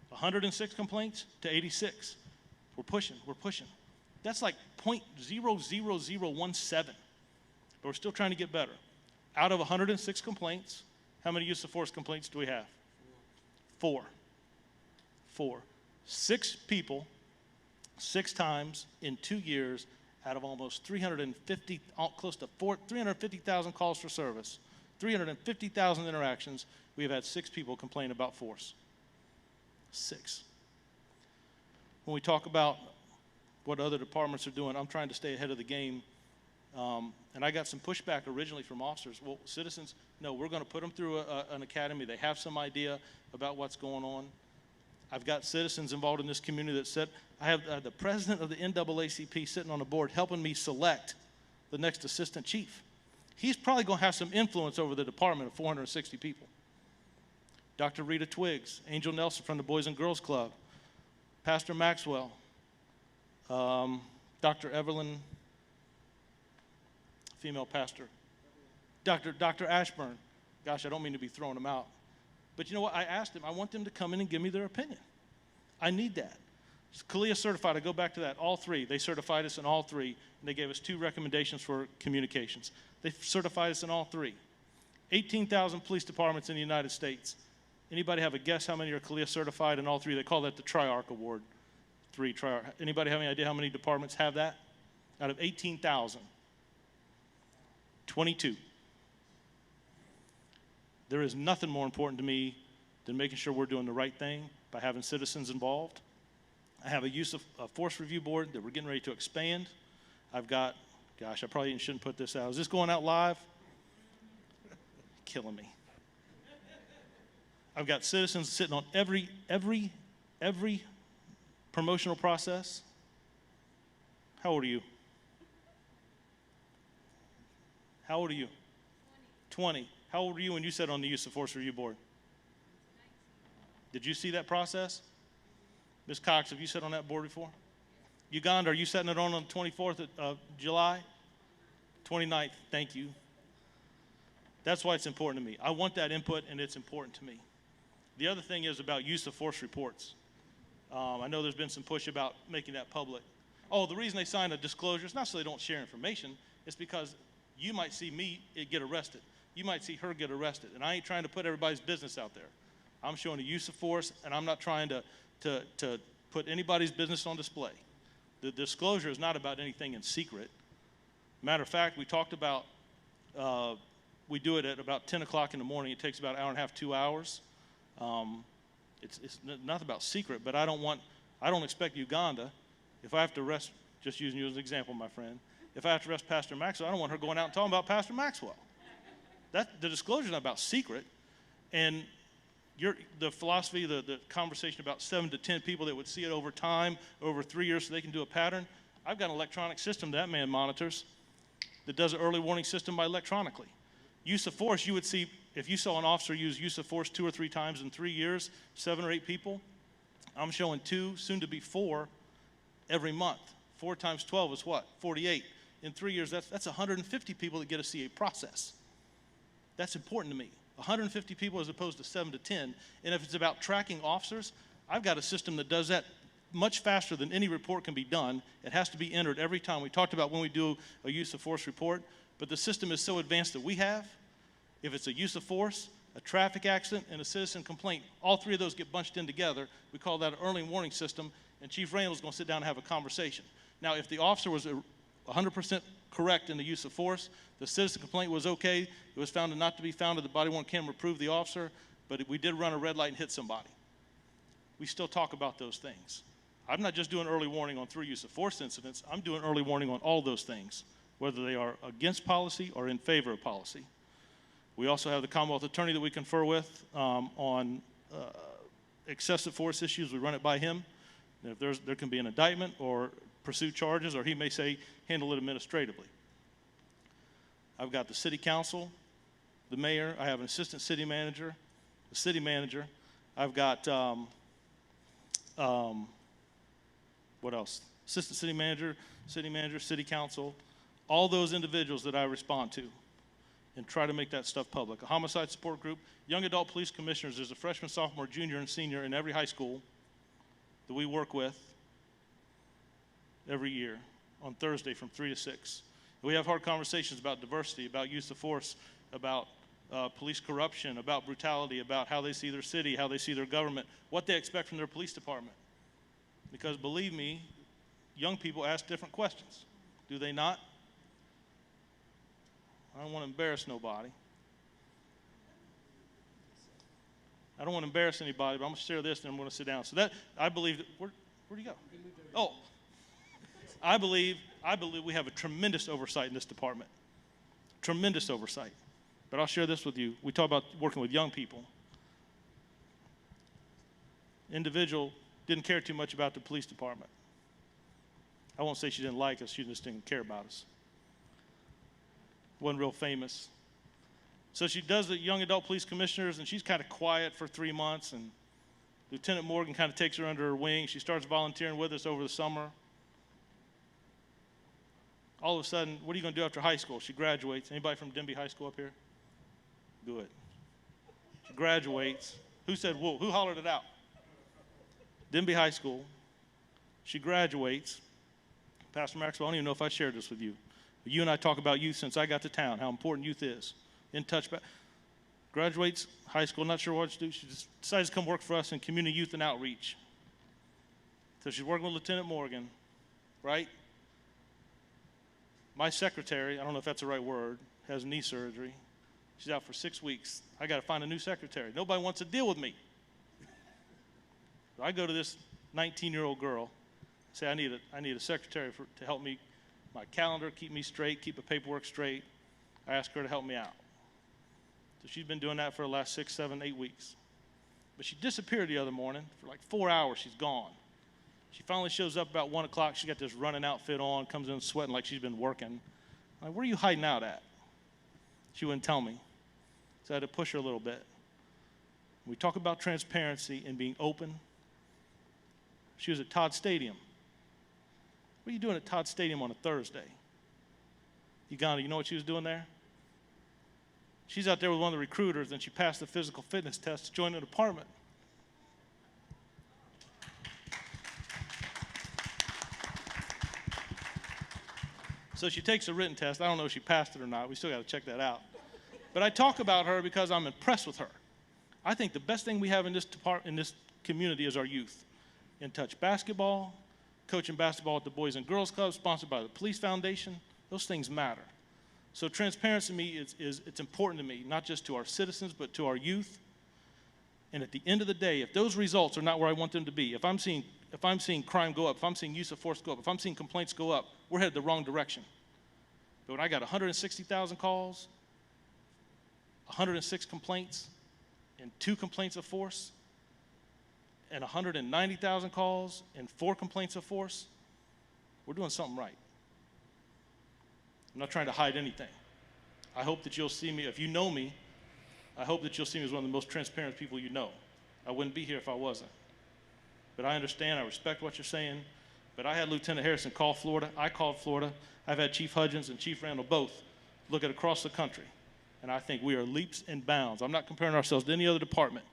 106 complaints to 86. We're pushing. That's like 0.00017, but we're still trying to get better. Out of 106 complaints, how many use of force complaints do we have? 4. 6 people, 6 times in 2 years, out of almost 350, close to 350,000 calls for service, 350,000 interactions, we have had 6 people complain about force. 6. When we talk about what other departments are doing, I'm trying to stay ahead of the game. And I got some pushback originally from officers. Well, citizens, no, we're going to put them through an academy. They have some idea about what's going on. I've got citizens involved in this community that said, I have the president of the NAACP sitting on the board helping me select the next assistant chief. He's probably going to have some influence over the department of 460 people. Dr. Rita Twiggs, Angel Nelson from the Boys and Girls Club, Pastor Maxwell, Dr. Evelyn, female pastor, Dr. Ashburn, gosh, I don't mean to be throwing them out. But you know what? I asked them, I want them to come in and give me their opinion. I need that. CALIA certified, I go back to that, all three. They certified us in all three, and they gave us 2 recommendations for communications. They certified us in all 3. 18,000 police departments in the United States. Anybody have a guess how many are CALIA certified in all 3? They call that the Triarch Award. 3 Triarch. Anybody have any idea how many departments have that? Out of 18,000, 22. There is nothing more important to me than making sure we're doing the right thing by having citizens involved. I have a use of force review board that we're getting ready to expand. I've got, gosh, I probably shouldn't put this out. Is this going out live? Killing me. I've got citizens sitting on every promotional process. How old are you? How old are you? 20. How old were you when you sat on the use of force review board? Did you see that process? Ms. Cox, have you sat on that board before? Uganda, are you setting it on the 24th of July? 29th, thank you. That's why it's important to me. I want that input, and it's important to me. The other thing is about use of force reports. I know there's been some push about making that public. Oh, the reason they sign a disclosure is not so they don't share information. It's because you might see me get arrested. You might see her get arrested. And I ain't trying to put everybody's business out there. I'm showing a use of force, and I'm not trying to put anybody's business on display. The disclosure is not about anything in secret. Matter of fact, we talked about, we do it at about 10 o'clock in the morning. It takes about an hour and a half, 2 hours. It's not about secret, but I don't expect Uganda, if I have to arrest, just using you as an example, my friend, if I have to arrest Pastor Maxwell, I don't want her going out and talking about Pastor Maxwell. The disclosure is not about secret. And the philosophy, the conversation about 7 to 10 people that would see it over time, over 3 years, so they can do a pattern. I've got an electronic system that man monitors that does an early warning system by electronically. Use of force, you would see, if you saw an officer use use of force 2 or 3 times in 3 years, 7 or 8 people, I'm showing 2, soon to be 4, every month. 4 times 12 is what? 48. In 3 years, that's 150 people that get to see a process. That's important to me. 150 people as opposed to 7 to 10. And if it's about tracking officers, I've got a system that does that much faster than any report can be done. It has to be entered every time. We talked about when we do a use of force report, but the system is so advanced that we have, if it's a use of force, a traffic accident, and a citizen complaint, all 3 of those get bunched in together. We call that an early warning system, and Chief Reynolds is going to sit down and have a conversation. Now, if the officer was 100% correct in the use of force, the citizen complaint was okay, it was found not to be founded, the body-worn camera proved the officer, but we did run a red light and hit somebody. We still talk about those things. I'm not just doing early warning on 3 use of force incidents, I'm doing early warning on all those things, whether they are against policy or in favor of policy. We also have the Commonwealth Attorney that we confer with on excessive force issues. We run it by him. And if there can be an indictment or pursue charges, or he may say handle it administratively. I've got the city council, the mayor, I have an assistant city manager, the city manager. I've got, what else? Assistant city manager, city council, all those individuals that I respond to and try to make that stuff public. A homicide support group, young adult police commissioners. There's a freshman, sophomore, junior, and senior in every high school that we work with every year on Thursday from 3 to 6. We have hard conversations about diversity, about use of force, about police corruption, about brutality, about how they see their city, how they see their government, what they expect from their police department. Because believe me, young people ask different questions. Do they not? I don't want to embarrass nobody. I don't want to embarrass anybody, but I'm going to share this and I'm going to sit down. So that, I believe that, where'd you go? Oh, I believe we have a tremendous oversight in this department. Tremendous oversight. But I'll share this with you. We talk about working with young people. Individual didn't care too much about the police department. I won't say she didn't like us, she just didn't care about us. Wasn't real famous. So she does the young adult police commissioners, and she's kind of quiet for 3 months, and Lieutenant Morgan kind of takes her under her wing. She starts volunteering with us over the summer. All of a sudden, what are you going to do after high school? She graduates. Anybody from Denby High School up here? Good. She graduates. Who said whoa? Who hollered it out? Denby High School. She graduates. Pastor Maxwell, I don't even know if I shared this with you. But you and I talk about youth since I got to town, how important youth is. In touch. Graduates high school, not sure what to do. She just decides to come work for us in community youth and outreach. So she's working with Lieutenant Morgan, right? My secretary, I don't know if that's the right word, has knee surgery. She's out for 6 weeks. I got to find a new secretary. Nobody wants to deal with me. So I go to this 19-year-old girl, say I need a secretary to help me, my calendar, keep me straight, keep the paperwork straight. I ask her to help me out. So she's been doing that for the last 6, 7, 8 weeks. But she disappeared the other morning. For like 4 hours, she's gone. She finally shows up about 1 o'clock. She got this running outfit on, comes in sweating like she's been working. I'm like, where are you hiding out at? She wouldn't tell me. So I had to push her a little bit. We talk about transparency and being open. She was at Todd Stadium. What are you doing at Todd Stadium on a Thursday? Uganda, you know what she was doing there? She's out there with one of the recruiters, and she passed the physical fitness test to join the department. So she takes a written test. I don't know if she passed it or not. We still got to check that out. But I talk about her because I'm impressed with her. I think the best thing we have in this community is our youth. In touch basketball, coaching basketball at the Boys and Girls Club, sponsored by the Police Foundation. Those things matter. So transparency to me it's important to me, not just to our citizens, but to our youth. And at the end of the day, if those results are not where I want them to be, if I'm seeing crime go up, if I'm seeing use of force go up, if I'm seeing complaints go up, we're headed the wrong direction. But when I got 160,000 calls, 106 complaints, and 2 complaints of force, and 190,000 calls and 4 complaints of force, we're doing something right. I'm not trying to hide anything. I hope that you'll see me, if you know me, I hope that you'll see me as one of the most transparent people you know. I wouldn't be here if I wasn't. But I understand, I respect what you're saying. But I had Lieutenant Harrison call Florida. I called Florida. I've had Chief Hudgens and Chief Randall both look at across the country. And I think we are leaps and bounds. I'm not comparing ourselves to any other department,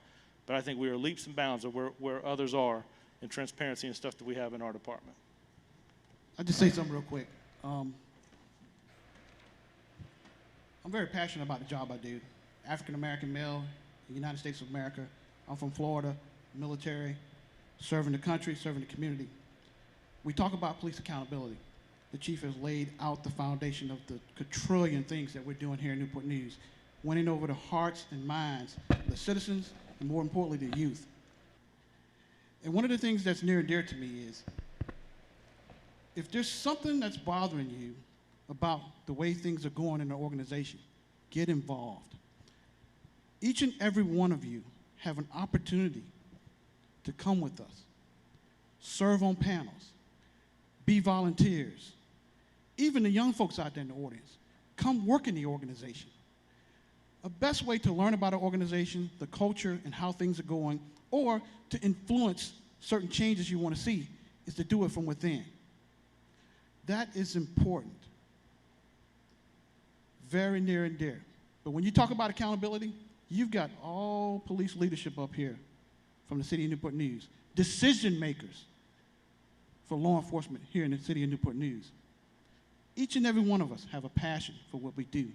but I think we are leaps and bounds of where others are in transparency and stuff that we have in our department. I'll just say something real quick. I'm very passionate about the job I do. African-American male in the United States of America. I'm from Florida, military, serving the country, serving the community. We talk about police accountability. The chief has laid out the foundation of the quadrillion things that we're doing here in Newport News, winning over the hearts and minds of the citizens, and more importantly, the youth. And one of the things that's near and dear to me is, if there's something that's bothering you about the way things are going in the organization, get involved. Each and every one of you have an opportunity to come with us, serve on panels, be volunteers. Even the young folks out there in the audience, come work in the organization. A best way to learn about an organization, the culture, and how things are going, or to influence certain changes you want to see, is to do it from within. That is important. Very near and dear. But when you talk about accountability, you've got all police leadership up here from the city of Newport News, decision makers for law enforcement here in the city of Newport News. Each and every one of us have a passion for what we do,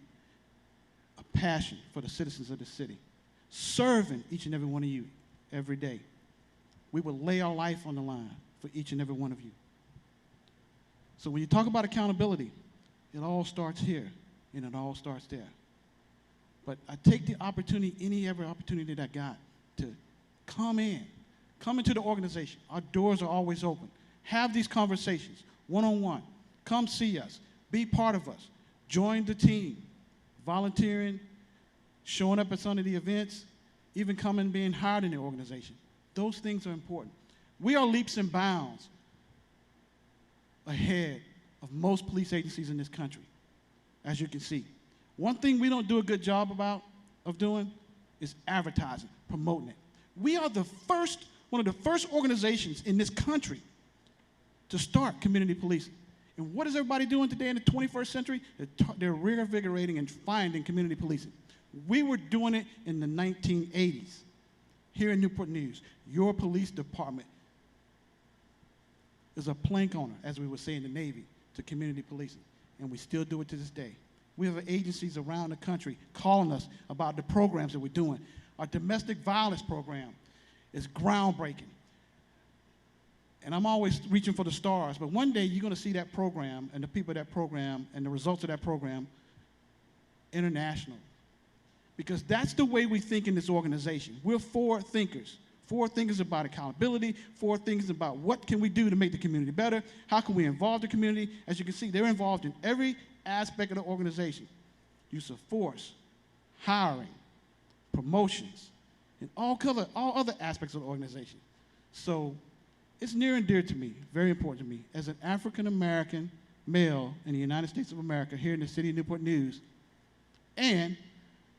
a passion for the citizens of the city, serving each and every one of you every day. We will lay our life on the line for each and every one of you. So when you talk about accountability, it all starts here and it all starts there. But I take the opportunity, every opportunity that I got, to come into the organization. Our doors are always open. Have these conversations, one-on-one. Come see us. Be part of us. Join the team. Volunteering, showing up at some of the events, even coming and being hired in the organization. Those things are important. We are leaps and bounds ahead of most police agencies in this country, as you can see. One thing we don't do a good job of doing is advertising, promoting it. We are one of the first organizations in this country to start community policing. And what is everybody doing today in the 21st century? They're reinvigorating and finding community policing. We were doing it in the 1980s. Here in Newport News, your police department is a plank owner, as we would say in the Navy, to community policing. And we still do it to this day. We have agencies around the country calling us about the programs that we're doing. Our domestic violence program is groundbreaking. And I'm always reaching for the stars, but one day you're going to see that program and the people of that program and the results of that program international. Because that's the way we think in this organization. We're forward thinkers. Forward thinkers about accountability, forward thinkers about what can we do to make the community better, how can we involve the community. As you can see, they're involved in every aspect of the organization. Use of force, hiring, promotions, and all other aspects of the organization. So it's near and dear to me, very important to me, as an African-American male in the United States of America here in the city of Newport News, and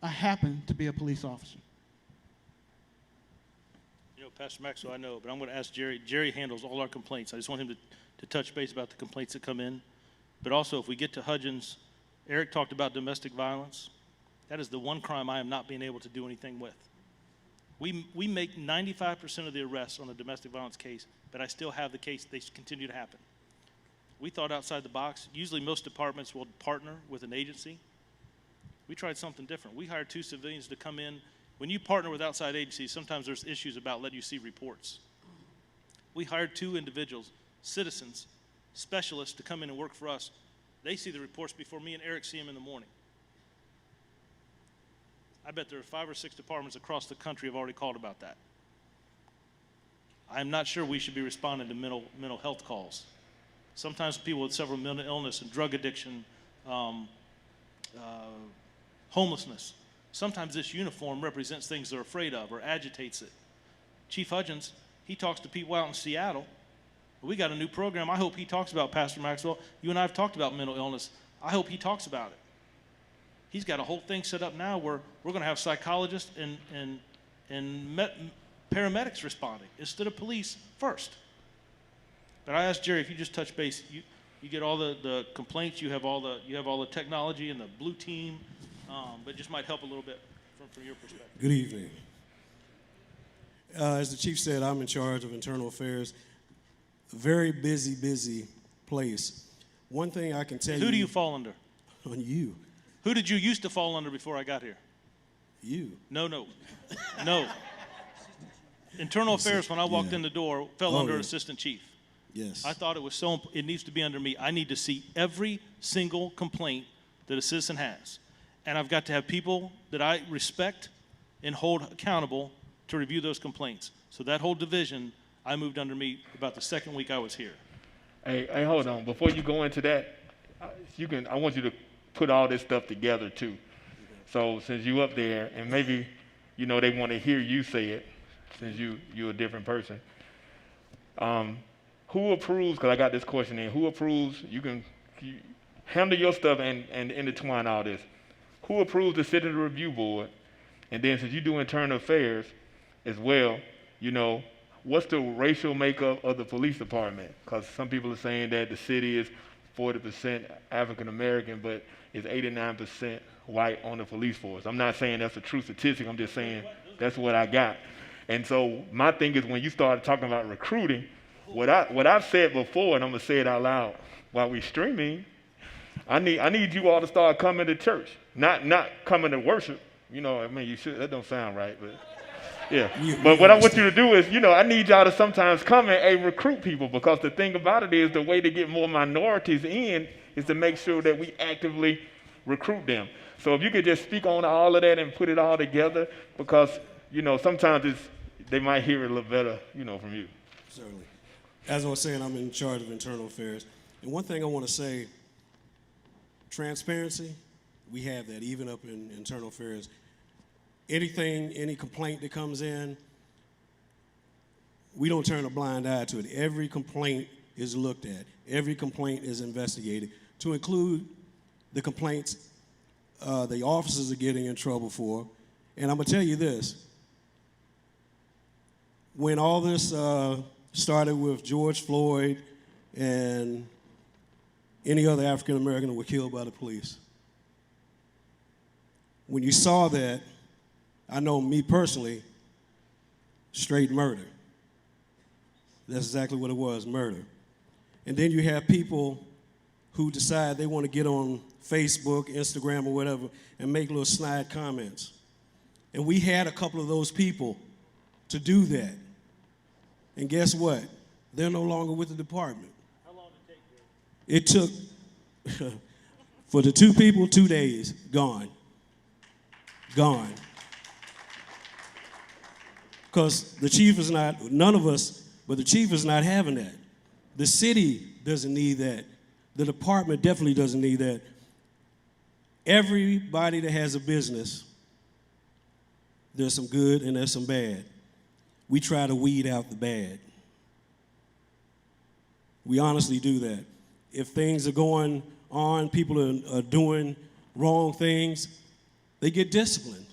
I happen to be a police officer. You know, Pastor Maxwell, I know, but I'm going to ask Jerry. Jerry handles all our complaints. I just want him to touch base about the complaints that come in. But also, if we get to Hudgens, Eric talked about domestic violence. That is the one crime I am not being able to do anything with. We make 95% of the arrests on a domestic violence case, but I still have the case. They continue to happen. We thought outside the box. Usually most departments will partner with an agency. We tried something different. We hired 2 civilians to come in. When you partner with outside agencies, sometimes there's issues about letting you see reports. We hired 2 individuals, citizens, specialists, to come in and work for us. They see the reports before me and Eric see them in the morning. I bet there are 5 or 6 departments across the country have already called about that. I'm not sure we should be responding to mental health calls. Sometimes people with several mental illness and drug addiction, homelessness. Sometimes this uniform represents things they're afraid of or agitates it. Chief Hudgens, he talks to people out in Seattle. We got a new program. I hope he talks about, Pastor Maxwell. You and I have talked about mental illness. I hope he talks about it. He's got a whole thing set up now where we're going to have psychologists and paramedics responding instead of police first. But I asked Jerry if you just touch base. You get all the complaints. You have all the technology and the blue team. But it just might help a little bit from your perspective. Good evening. As the chief said, I'm in charge of internal affairs. Very busy place. One thing I can tell you. Who do you fall under? On you. Who did you used to fall under before I got here? You. No. Internal affairs, when I walked in the door, fell under assistant chief. Yes. I thought it needs to be under me. I need to see every single complaint that a citizen has. And I've got to have people that I respect and hold accountable to review those complaints. So that whole division, I moved under me about the second week I was here. Hey, hold on. Before you go into that, I want you to put all this stuff together too. So since you up there, and maybe, they want to hear you say it, since you're a different person. Who approves, because I got this question in, who approves, you handle your stuff and intertwine all this. Who approves the city review board? And then since you do internal affairs as well, what's the racial makeup of the police department? Because some people are saying that the city is 40% African American, but it's 89% white on the police force. I'm not saying that's a true statistic. I'm just saying that's what I got. And so my thing is, when you start talking about recruiting, what I've said before, and I'm gonna say it out loud while we're streaming, I need you all to start coming to church, not coming to worship. You should. That don't sound right, but yeah. But what I want you to do is, I need y'all to sometimes come and recruit people, because the thing about it is, the way to get more minorities in is to make sure that we actively recruit them. So if you could just speak on all of that and put it all together, because sometimes they might hear it a little better, from you. Certainly. As I was saying, I'm in charge of internal affairs. And one thing I want to say, transparency, we have that even up in internal affairs. Any complaint that comes in, we don't turn a blind eye to it. Every complaint is looked at. Every complaint is investigated, to include the complaints the officers are getting in trouble for. And I'm going to tell you this. When all this started with George Floyd and any other African American were killed by the police. When you saw that, I know me personally, straight murder. That's exactly what it was, murder. And then you have people who decide they want to get on Facebook, Instagram, or whatever, and make little snide comments. And we had a couple of those people to do that. And guess what? They're no longer with the department. How long did it take, Gary? It took, for the 2 people, 2 days, gone. Gone. Because the chief is not, none of us, but the chief is not having that. The city doesn't need that. The department definitely doesn't need that. Everybody that has a business, there's some good and there's some bad. We try to weed out the bad. We honestly do that. If things are going on, people are doing wrong things, they get disciplined.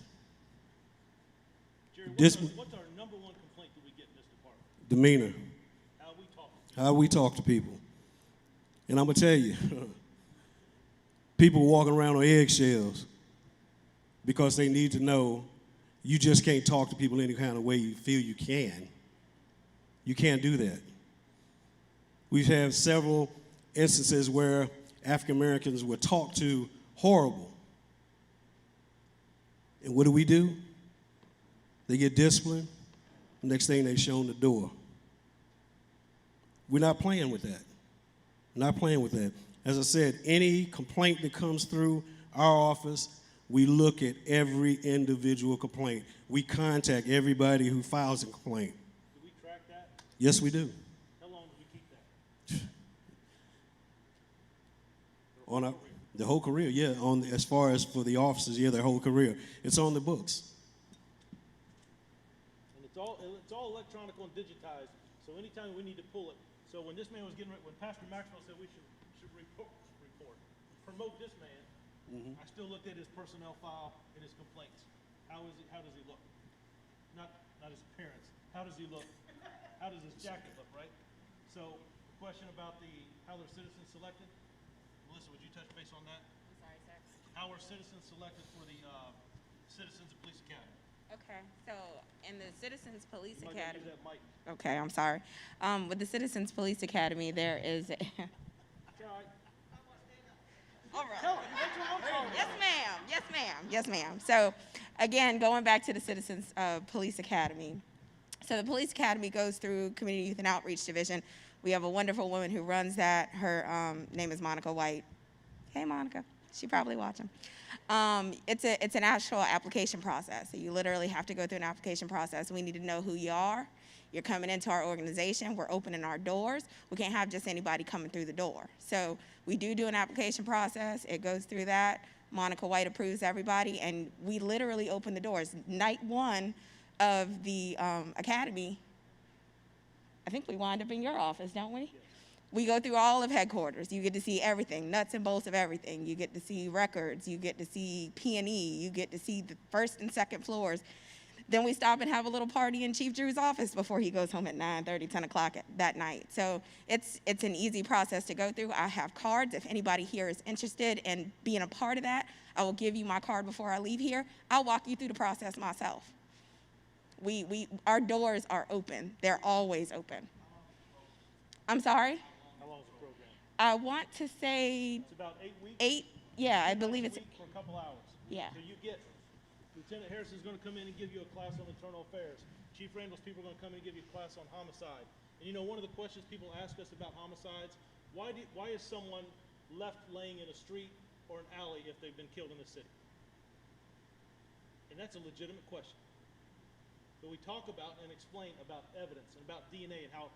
Jerry, what's our number one complaint that we get in this department? Demeanor, How we talk to how we talk to people. And I'm gonna tell you, people walking around on eggshells because they need to know you just can't talk to people any kind of way you feel you can. You can't do that. We've had several instances where African Americans were talked to horrible. And what do? They get disciplined. Next thing, they shown the door. We're not playing with that. Not playing with that. As I said, any complaint that comes through our office, we look at every individual complaint. We contact everybody who files a complaint. Do we track that? Yes, we do. How long do we keep that? On the whole career, yeah. As far as for the officers, yeah, their whole career. It's on the books. And it's all electronic and digitized, so anytime we need to pull it. So when this man was getting ready, when Pastor Maxwell said we should promote this man, I still looked at his personnel file and his complaints. How does he look? Not his appearance. How does he look? How does his jacket look, right? So the question about how their citizens selected. Melissa, would you touch base on that? I'm sorry, sir. How are citizens selected for the Citizens Police Academy? Okay, so in the Citizens Police You might gotta Academy. use that mic. Okay, I'm sorry. With the Citizens Police Academy, there is. It's all right. All right. Tell them. That's what I'm talking Yes, about. ma'am. Yes, ma'am. Yes, ma'am. So, again, going back to the Citizens Police Academy. So the Police Academy goes through Community Youth and Outreach Division. We have a wonderful woman who runs that. Her name is Monica White. Hey, Monica. She probably watching. It's an actual application process. So you literally have to go through an application process. We need to know who you are. You're coming into our organization. We're opening our doors. We can't have just anybody coming through the door. So we do an application process. It goes through that. Monica White approves everybody, and we literally open the doors. Night 1 of the academy, I think we wind up in your office, don't we? Yes. We go through all of headquarters. You get to see everything, nuts and bolts of everything. You get to see records. You get to see P&E. You get to see the first and second floors. Then we stop and have a little party in Chief Drew's office before he goes home at 9:30, 10 o'clock that night. So it's an easy process to go through. I have cards. If anybody here is interested in being a part of that, I will give you my card before I leave here. I'll walk you through the process myself. Our doors are open. They're always open. I'm sorry? How long is the program? I want to say It's about 8 weeks. 8. Yeah, I believe it's. A week for a couple hours. Yeah. So you get, Lieutenant Harrison's going to come in and give you a class on internal affairs. Chief Randall's people are going to come in and give you a class on homicide. And you know, one of the questions people ask us about homicides, why is someone left laying in a street or an alley if they've been killed in the city? And that's a legitimate question. But we talk about and explain about evidence and about DNA and how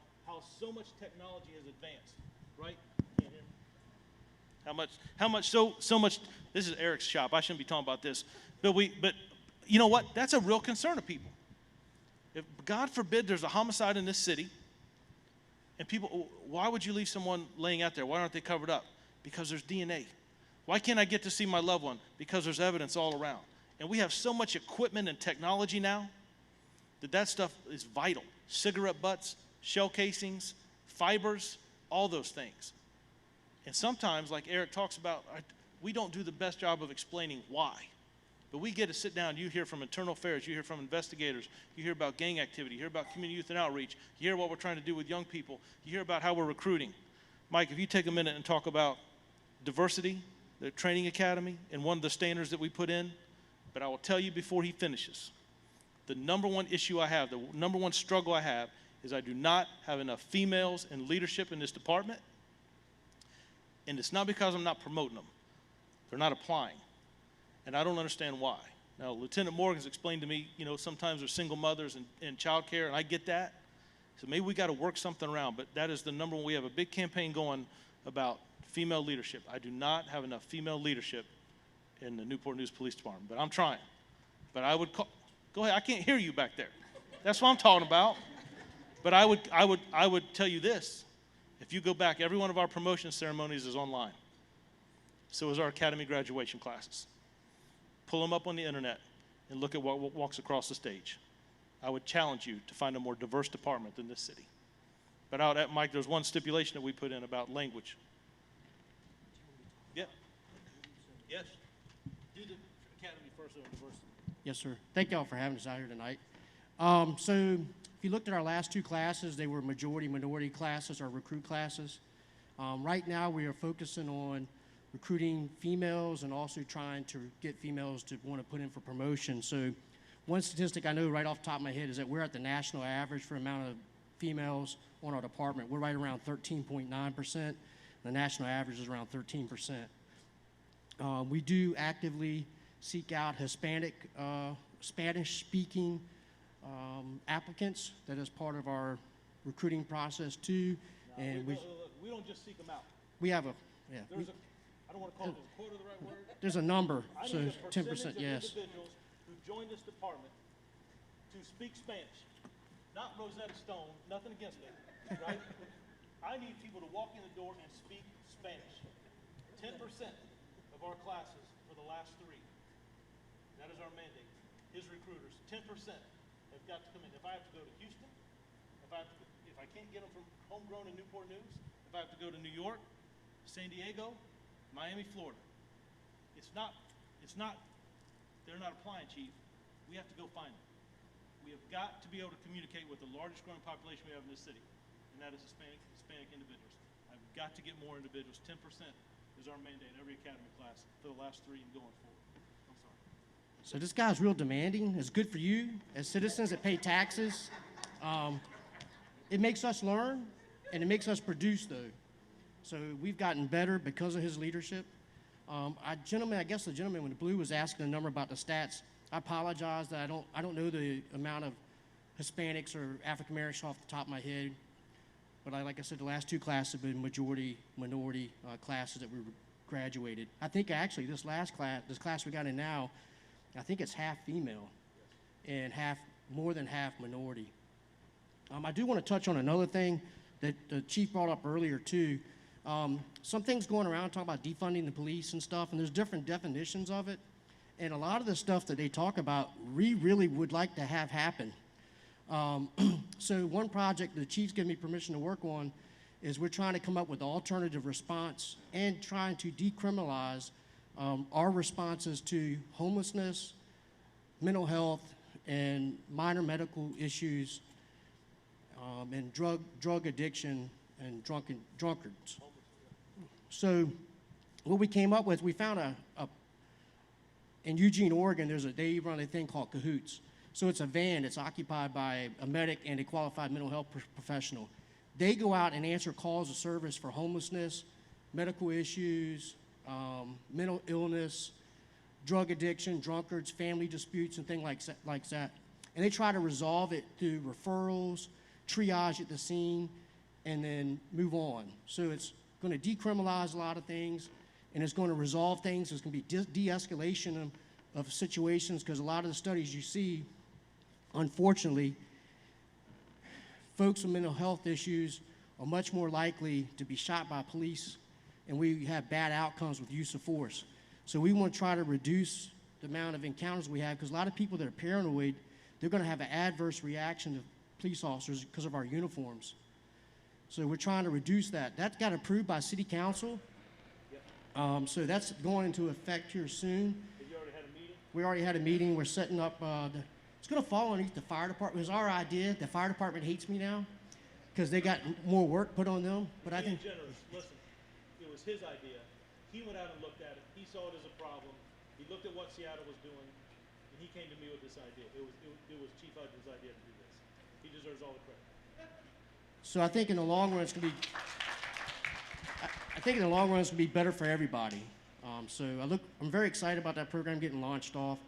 so much technology has advanced, right? Can't hear me? How much so much, this is Eric's shop. I shouldn't be talking about this. But you know what? That's a real concern of people. If God forbid there's a homicide in this city, and people, why would you leave someone laying out there? Why aren't they covered up? Because there's DNA. Why can't I get to see my loved one? Because there's evidence all around. And we have so much equipment and technology now that stuff is vital. Cigarette butts, shell casings, fibers, all those things. And sometimes, like Eric talks about, we don't do the best job of explaining why. But we get to sit down, you hear from internal affairs, you hear from investigators, you hear about gang activity, you hear about community youth and outreach, you hear what we're trying to do with young people, you hear about how we're recruiting. Mike, if you take a minute and talk about diversity, the training academy, and one of the standards that we put in, but I will tell you before he finishes, the number one issue I have, the number one struggle I have, is I do not have enough females in leadership in this department, and it's not because I'm not promoting them. They're not applying. And I don't understand why. Now, Lieutenant Morgan's explained to me, you know, sometimes there's single mothers and child care, and I get that. So maybe we got to work something around, but that is the number one. We have a big campaign going about female leadership. I do not have enough female leadership in the Newport News Police Department, but I'm trying. But I would call, go ahead, I can't hear you back there. That's what I'm talking about. But I would tell you this. If you go back, every one of our promotion ceremonies is online. So is our academy graduation classes. Pull them up on the internet and look at what walks across the stage. I would challenge you to find a more diverse department than this city. But out at Mike, there's one stipulation that we put in about language. Yeah. Yes. Do the academy first on diversity. Yes, sir. Thank y'all for having us out here tonight. So if you looked at our last two classes, they were majority-minority classes, or recruit classes. Right now, we are focusing on recruiting females and also trying to get females to want to put in for promotion. So one statistic I know right off the top of my head is that we're at the national average for amount of females on our department. We're right around 13.9%. The national average is around 13%. We do actively seek out Hispanic, Spanish-speaking applicants. That is part of our recruiting process too. No, and we don't just seek them out. we have a, yeah. I don't want to call it a quota the right word. There's a number, I so need a 10%, percentage of yes. individuals who join this department to speak Spanish. Not Rosetta Stone, nothing against them, right? I need people to walk in the door and speak Spanish. 10% of our classes for the last 3. That is our mandate. His recruiters, 10% have got to come in. If I have to go to Houston, if I can't get them from homegrown in Newport News, if I have to go to New York, San Diego, Miami, Florida. It's not, they're not applying, Chief. We have to go find them. We have got to be able to communicate with the largest growing population we have in this city, and that is Hispanic individuals. I've got to get more individuals. 10% is our mandate in every academy class for the last 3 and going forward. I'm sorry. So this guy's real demanding. It's good for you as citizens that pay taxes. It makes us learn, and it makes us produce, though. So we've gotten better because of his leadership. I guess the gentleman with the blue was asking a number about the stats. I apologize that I don't know the amount of Hispanics or African Americans off the top of my head. But like I said, the last 2 classes have been majority-minority classes that we graduated. I think actually this class we got in now, I think it's half female and more than half minority. I do want to touch on another thing that the chief brought up earlier too. Some things going around talking about defunding the police and stuff, and there's different definitions of it. And a lot of the stuff that they talk about, we really would like to have happen. So one project the chief's given me permission to work on is we're trying to come up with alternative response and trying to decriminalize our responses to homelessness, mental health, and minor medical issues, and drug addiction and drunkards. So what we came up with, we found in Eugene, Oregon, they run a thing called Cahoots. So it's a van that's occupied by a medic and a qualified mental health professional. They go out and answer calls of service for homelessness, medical issues, mental illness, drug addiction, drunkards, family disputes, and things like that. And they try to resolve it through referrals, triage at the scene, and then move on. So it's going to decriminalize a lot of things, and it's going to resolve things. There's going to be de-escalation of situations, because a lot of the studies you see, unfortunately, folks with mental health issues are much more likely to be shot by police, and we have bad outcomes with use of force. So we want to try to reduce the amount of encounters we have, because a lot of people that are paranoid, they're going to have an adverse reaction to police officers because of our uniforms. So we're trying to reduce that. That got approved by City Council. So that's going into effect here soon. Have you already had a meeting? We already had a meeting. We're setting up, it's going to fall underneath the fire department. It was our idea. The fire department hates me now because they got more work put on them. But I think, Being generous, listen, it was his idea. He went out and looked at it. He saw it as a problem. He looked at what Seattle was doing, and he came to me with this idea. It was Chief Hudgens' idea to do this. He deserves all the credit. so I think in the long run, it's going to be, I think in the long run, it's going to be better for everybody. So I'm very excited about that program getting launched off.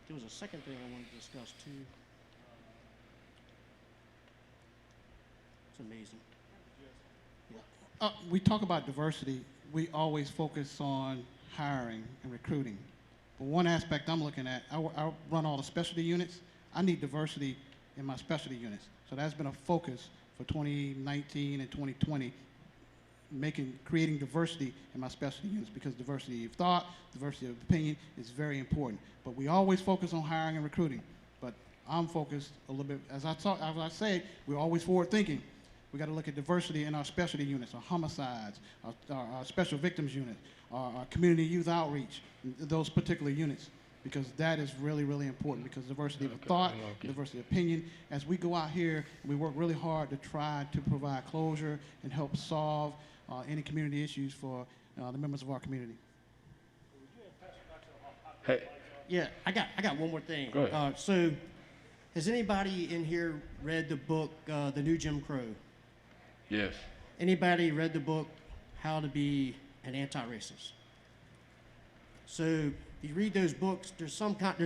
There was a second thing I wanted to discuss too. It's amazing. We talk about diversity. We always focus on hiring and recruiting. But one aspect I'm looking at, I run all the specialty units. I need diversity in my specialty units. So that's been a focus for 2019 and 2020, creating diversity in my specialty units, because diversity of thought, diversity of opinion is very important. But we always focus on hiring and recruiting. But I'm focused a little bit, as I say, we're always forward thinking. We got to look at diversity in our specialty units, our homicides, our special victims unit, our community youth outreach, those particular units, because that is really, really important, because diversity of thought, diversity of opinion. As we go out here, we work really hard to try to provide closure and help solve any community issues for the members of our community. Hey, Yeah, I got one more thing. Go ahead. So, has anybody in here read the book, The New Jim Crow? yes. Anybody read the book, How to Be an Anti-Racist? So, if you read those books, there's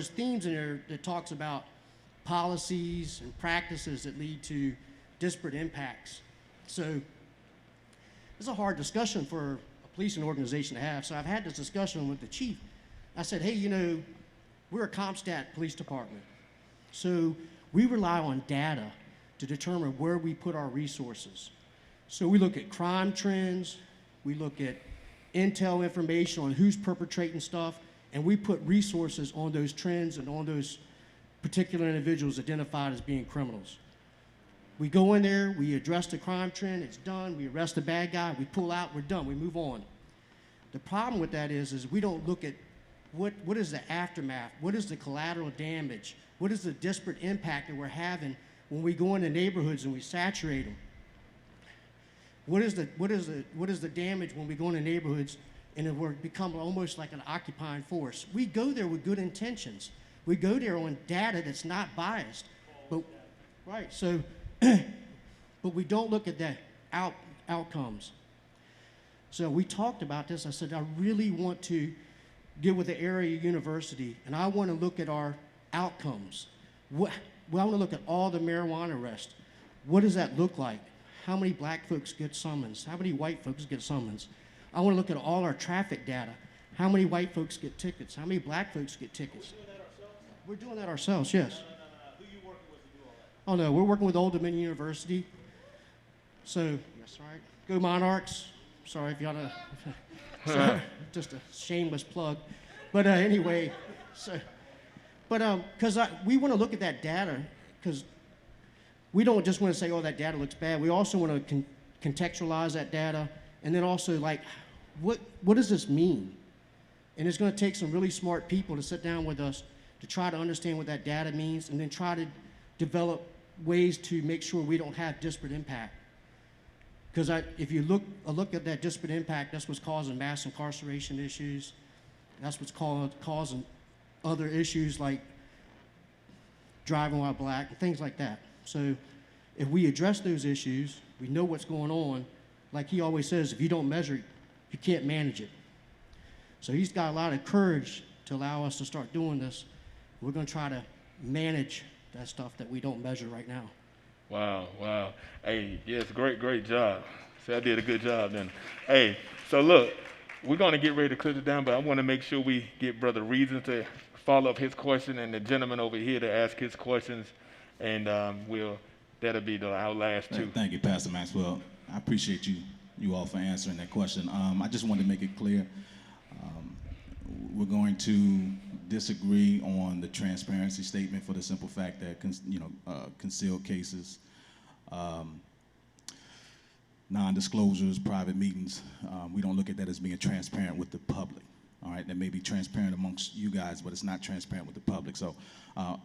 themes in there that talks about policies and practices that lead to disparate impacts. So, it's a hard discussion for a policing organization to have. So I've had this discussion with the chief. I said, hey, we're a CompStat police department. So we rely on data to determine where we put our resources. So we look at crime trends, we look at intel information on who's perpetrating stuff, and we put resources on those trends and on those particular individuals identified as being criminals. We go in there, we address the crime trend, it's done, we arrest the bad guy, we pull out, we're done, we move on. The problem with that is we don't look at what is the aftermath, what is the collateral damage, what is the disparate impact that we're having when we go into neighborhoods and we saturate them. What is the damage when we go into neighborhoods and we're become almost like an occupying force? We go there with good intentions. We go there on data that's not biased, but right, so. But we don't look at the outcomes. So we talked about this. I said, I really want to get with the area university, and I want to look at our outcomes. I want to look at all the marijuana arrests. What does that look like? How many black folks get summons? How many white folks get summons? I want to look at all our traffic data. How many white folks get tickets? How many black folks get tickets? We're doing that ourselves, yes. Oh no, we're working with Old Dominion University. So, that's right. Go Monarchs. Sorry if y'all sorry, just a shameless plug. But anyway, because we want to look at that data, because we don't just want to say, oh, that data looks bad. We also want to contextualize that data, and then also like, what does this mean? And it's going to take some really smart people to sit down with us to try to understand what that data means, and then try to develop ways to make sure we don't have disparate impact. Because if you look at that disparate impact, that's what's causing mass incarceration issues. That's what's causing other issues like driving while black and things like that. So if we address those issues, we know what's going on. Like he always says, if you don't measure it, you can't manage it. So he's got a lot of courage to allow us to start doing this. We're going to try to manage that stuff that we don't measure right now. Wow. Hey, yes, great job. See, I did a good job then. Hey, so look, we're going to get ready to clear it down, but I want to make sure we get Brother Reason to follow up his question and the gentleman over here to ask his questions, and that'll be our last two. Thank you, Pastor Maxwell. I appreciate you all for answering that question. I just wanted to make it clear. We're going to disagree on the transparency statement for the simple fact that concealed cases non-disclosures, private meetings. We don't look at that as being transparent with the public. All right, that may be transparent amongst you guys, but it's not transparent with the public. So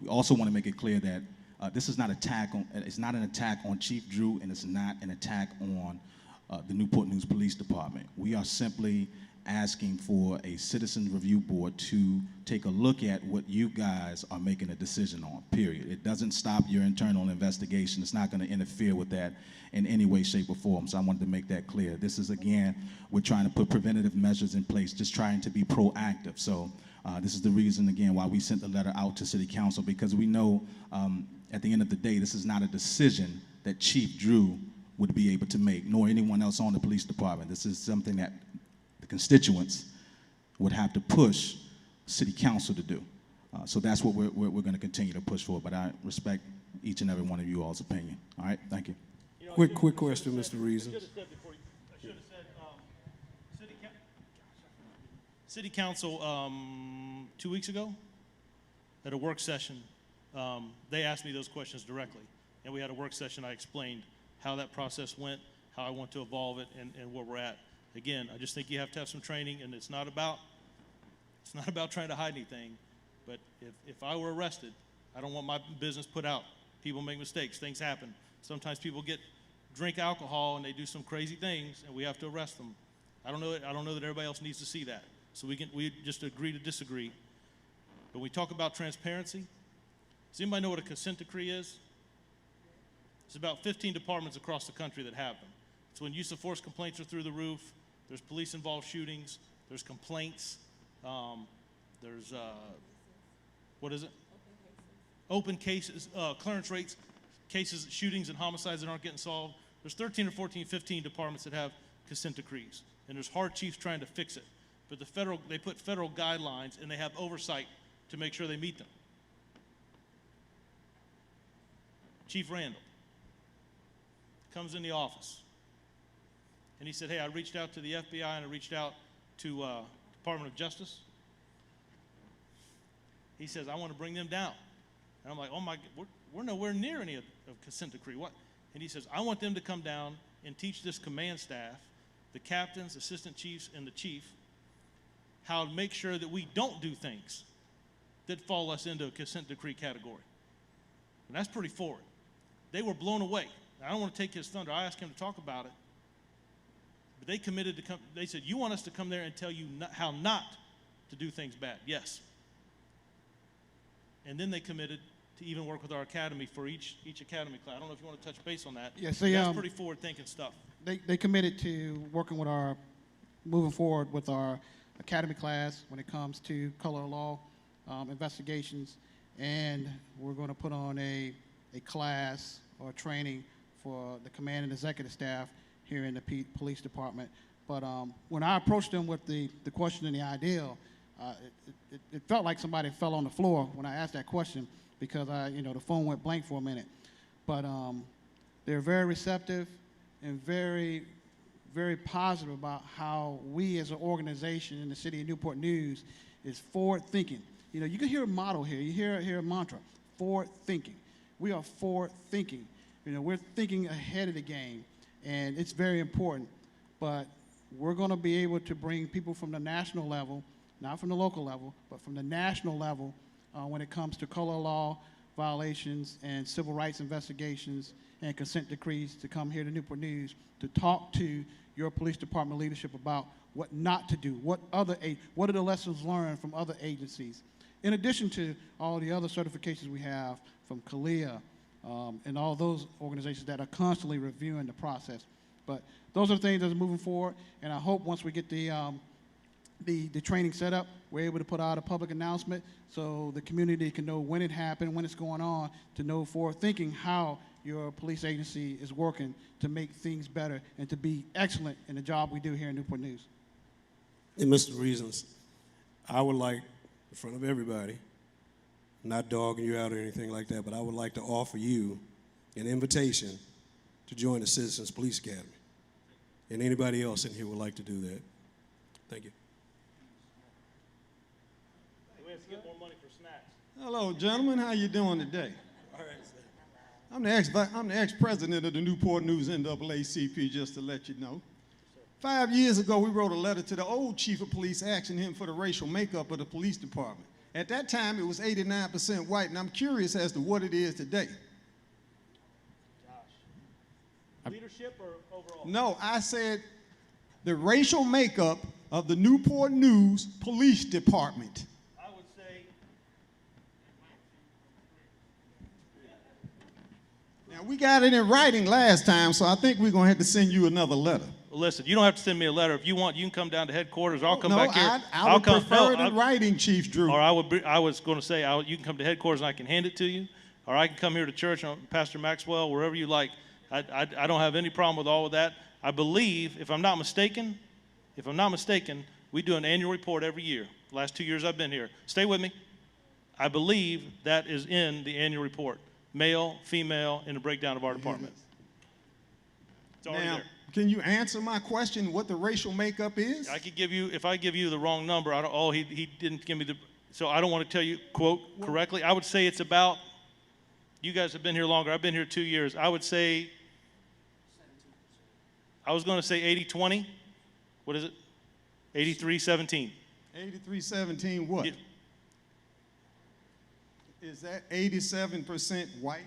we also want to make it clear that this is not it's not an attack on Chief Drew, and it's not an attack on the Newport News Police Department. We are simply asking for a citizens review board to take a look at what you guys are making a decision on, period. It doesn't stop your internal investigation. It's not going to interfere with that in any way, shape, or form. So I wanted to make that clear. This is, again, we're trying to put preventative measures in place, just trying to be proactive. So this is the reason, again, why we sent the letter out to City Council, because we know at the end of the day, this is not a decision that Chief Drew would be able to make, nor anyone else on the police department. This is something that the constituents would have to push City Council to do. So that's what we're going to continue to push for, but I respect each and every one of you all's opinion. All right, thank you. Quick question, Mr. Reason. I should have said, City Council 2 weeks ago at a work session, they asked me those questions directly, and we had a work session. I explained how that process went, how I want to evolve it, and where we're at. Again, I just think you have to have some training, and it's not about trying to hide anything. But if I were arrested, I don't want my business put out. People make mistakes, things happen. Sometimes people drink alcohol and they do some crazy things, and we have to arrest them. I don't know that everybody else needs to see that. So we just agree to disagree. But when we talk about transparency, does anybody know what a consent decree is? There's about 15 departments across the country that have them. It's when use of force complaints are through the roof. There's police-involved shootings. There's complaints. There's, what is it? Open cases, clearance rates, cases, shootings and homicides that aren't getting solved. There's 13 or 14, 15 departments that have consent decrees. And there's hard chiefs trying to fix it. But they put federal guidelines, and they have oversight to make sure they meet them. Chief Randall comes in the office, and he said, hey, I reached out to the FBI and I reached out to Department of Justice. He says, I want to bring them down. And I'm like, oh my, we're nowhere near any of consent decree. What? And he says, I want them to come down and teach this command staff, the captains, assistant chiefs, and the chief, how to make sure that we don't do things that fall us into a consent decree category. And that's pretty forward. They were blown away. I don't want to take his thunder. I asked him to talk about it. But they committed to come. They said, you want us to come there and tell you how not to do things bad? Yes. And then they committed to even work with our academy for each academy class. I don't know if you want to touch base on that. Yes, that's pretty forward-thinking stuff. They committed to working with moving forward with our academy class when it comes to color law investigations, and we're going to put on a class or training for the command and executive staff here in the police department. But when I approached them with the question and the ideal, it felt like somebody fell on the floor when I asked that question, because the phone went blank for a minute. But they're very receptive and very, very positive about how we as an organization in the city of Newport News is forward thinking. You can hear a motto here, you hear a mantra, forward thinking. We are forward thinking. We're thinking ahead of the game, and it's very important. But we're going to be able to bring people from the national level, not from the local level, but from the national level when it comes to color law violations and civil rights investigations and consent decrees to come here to Newport News to talk to your police department leadership about what not to do, what are the lessons learned from other agencies, in addition to all the other certifications we have from CALEA and all those organizations that are constantly reviewing the process. But those are the things that are moving forward, and I hope once we get the training set up, we're able to put out a public announcement so the community can know when it happened, when it's going on, to know forward thinking how your police agency is working to make things better and to be excellent in the job we do here in Newport News. And Mr. Reasons, I would like, in front of everybody, not dogging you out or anything like that, but I would like to offer you an invitation to join the Citizens Police Academy. And anybody else in here would like to do that. Thank you. We have to get more money for snacks. Hello, gentlemen. How you doing today? All right. I'm the ex-president of the Newport News NAACP, just to let you know. 5 years ago, we wrote a letter to the old chief of police asking him for the racial makeup of the police department. At that time, it was 89% white, and I'm curious as to what it is today. Leadership or overall? No, I said the racial makeup of the Newport News Police Department. I would say, Now, we got it in writing last time, so I think we're going to have to send you another letter. listen, you don't have to send me a letter. If you want, you can come down to headquarters, or I'll come No, back here. I would prefer it in writing, Chief Drew. Or I was going to say, you can come to headquarters and I can hand it to you, or I can come here to church, Pastor Maxwell, wherever you like. I don't have any problem with all of that. I believe, if I'm not mistaken, we do an annual report every year. The last 2 years I've been here. Stay with me. I believe that is in the annual report. Male, female, and a breakdown of our department. It's already Now, there. can you answer my question, what the racial makeup is? I could give you, if I give you the wrong number, he didn't give me so I don't want to tell you, quote, correctly. I would say it's about, you guys have been here longer. I've been here 2 years. I would say, I was going to say 80-20. What is it? 83-17. 83-17 what? Yeah. Is that 87% white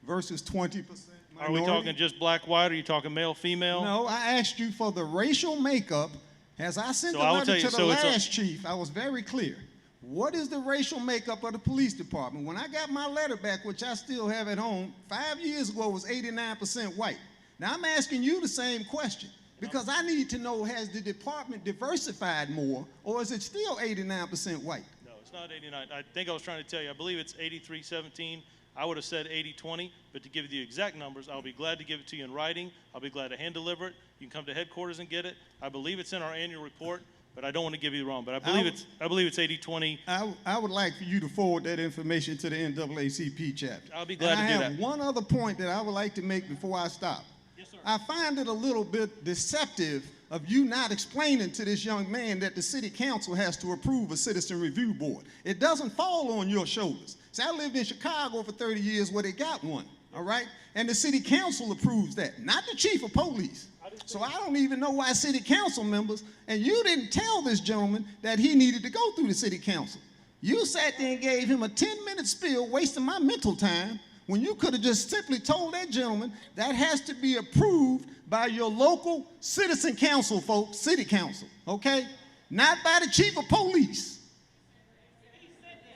versus 20% minority? Are we talking just black, white, or are you talking male, female? No, I asked you for the racial makeup. As I sent So the I will letter tell you, to the so it's last chief, I was very clear. What is the racial makeup of the police department? When I got my letter back, which I still have at home, 5 years ago it was 89% white. Now I'm asking you the same question because I need to know, has the department diversified more, or is it still 89% white? No, it's not 89. I think I was trying to tell you, I believe it's 83-17. I would have said 80-20, but to give you the exact numbers, I'll be glad to give it to you in writing. I'll be glad to hand deliver it. You can come to headquarters and get it. I believe it's in our annual report, but I don't want to give you the wrong. But I believe it's 80-20. I would like for you to forward that information to the NAACP chapter. I'll be glad to do And I that. have one other point that I would like to make before I stop. Yes, sir. I find it a little bit deceptive of you not explaining to this young man that the city council has to approve a citizen review board. It doesn't fall on your shoulders. See, I lived in Chicago for 30 years where they got one, all right? And the city council approves that, not the chief of police. So I don't even know why city council members, and you didn't tell this gentleman that he needed to go through the city council. You sat there and gave him a 10-minute spiel, wasting my mental time, when you could have just simply told that gentleman that has to be approved by your local citizen council, folks, city council, okay? Not by the chief of police.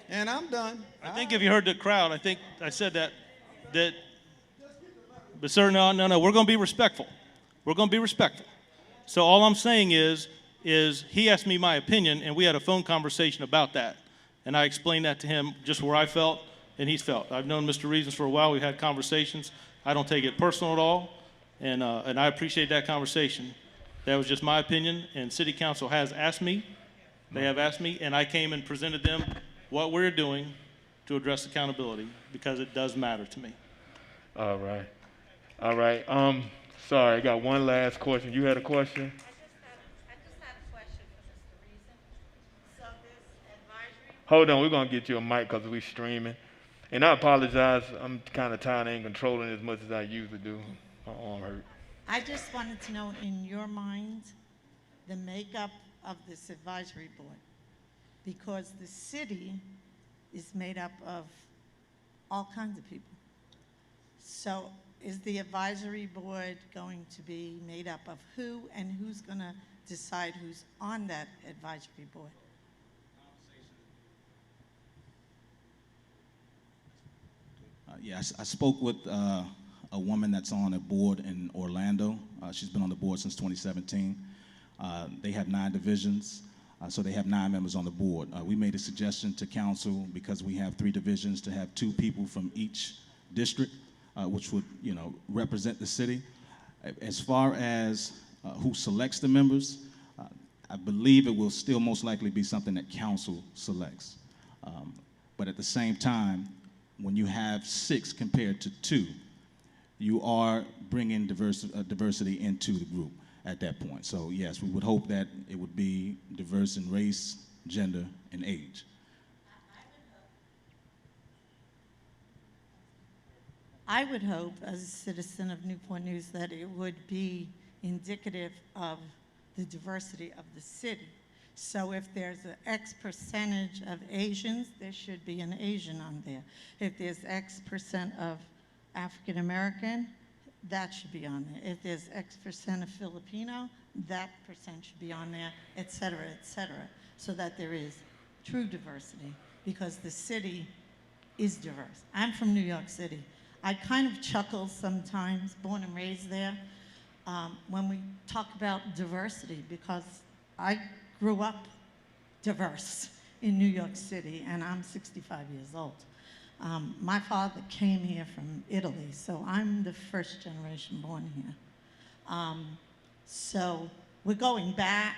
And I'm done. I think if you heard the crowd, I think I said that, but sir, no, we're going to be respectful. We're going to be respectful. So all I'm saying is he asked me my opinion, and we had a phone conversation about that. And I explained that to him just where I felt and he's felt. I've known Mr. Reasons for a while. We've had conversations. I don't take it personal at all, and I appreciate that conversation. That was just my opinion, and City Council has asked me. They have asked me, and I came and presented them what we're doing to address accountability because it does matter to me. All right. Sorry, I got one last question. You had a question? I just had a question for Mr. Reason. So this advisory. Hold on, we're going to get you a mic because we're streaming. And I apologize. I'm kind of tired. I ain't controlling as much as I usually do. My arm hurt. I just wanted to know, in your mind, the makeup of this advisory board, because the city is made up of all kinds of people. So is the advisory board going to be made up of who, and who's going to decide who's on that advisory board? Yes, I spoke with a woman that's on a board in Orlando. She's been on the board since 2017. They have 9 divisions, so they have 9 members on the board. We made a suggestion to council, because we have 3 divisions, to have 2 people from each district, which would, represent the city. As far as who selects the members, I believe it will still most likely be something that council selects. But at the same time, when you have 6 compared to 2, you are bringing diversity into the group at that point. So yes, we would hope that it would be diverse in race, gender, and I would hope, as a citizen of Newport News, that it would be indicative of the diversity of the city. So if there's an X percentage of Asians, there should be an Asian on there. If there's X percent of African American, that should be on there. If there's X percent of Filipino, that percent should be on there, et cetera, so that there is true diversity, because the city is diverse. I'm from New York City. I kind of chuckle sometimes, born and raised there, when we talk about diversity, because I grew up diverse in New York City, and I'm 65 years old. My father came here from Italy, so I'm the first generation born here. So we're going back.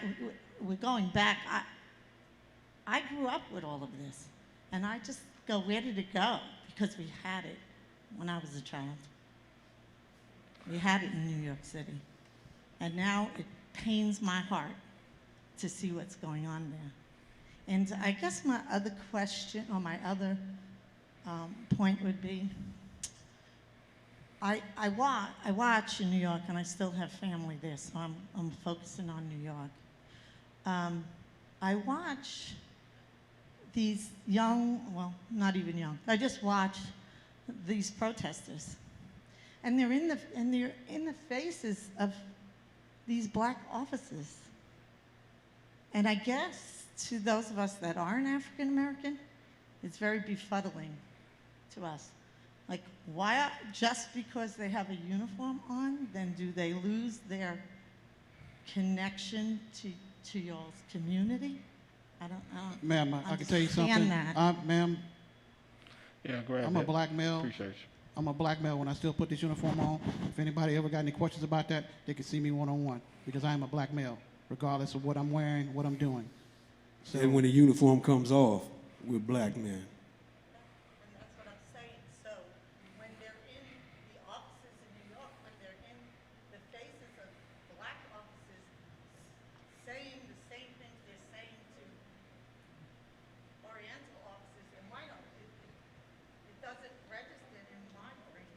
I grew up with all of this, and I just go, where did it go? Because we had it when I was a child. We had it in New York City. And now it pains my heart to see what's going on there. And I guess my other question, or my other point would be, I watch in New York, and I still have family there, so I'm focusing on New York. I watch these young, well, not even young, I just watch these protesters. And they're in the faces of these black officers. And I guess to those of us that aren't African American, it's very befuddling to us. Like, why, just because they have a uniform on, then do they lose their connection to y'all's community? I don't Ma'am, I can tell you something. understand that. Ma'am, Yeah, grab I'm a black male. Appreciate you. I'm a black male when I still put this uniform on. If anybody ever got any questions about that, they can see me one-on-one, because I am a black male, regardless of what I'm wearing, what I'm doing. So, And when the uniform comes off, we're black men. And that's what I'm saying. So when they're in the offices in New York, when they're in the faces of black officers saying the same things they're saying to Oriental officers and white officers, it doesn't register in my brain.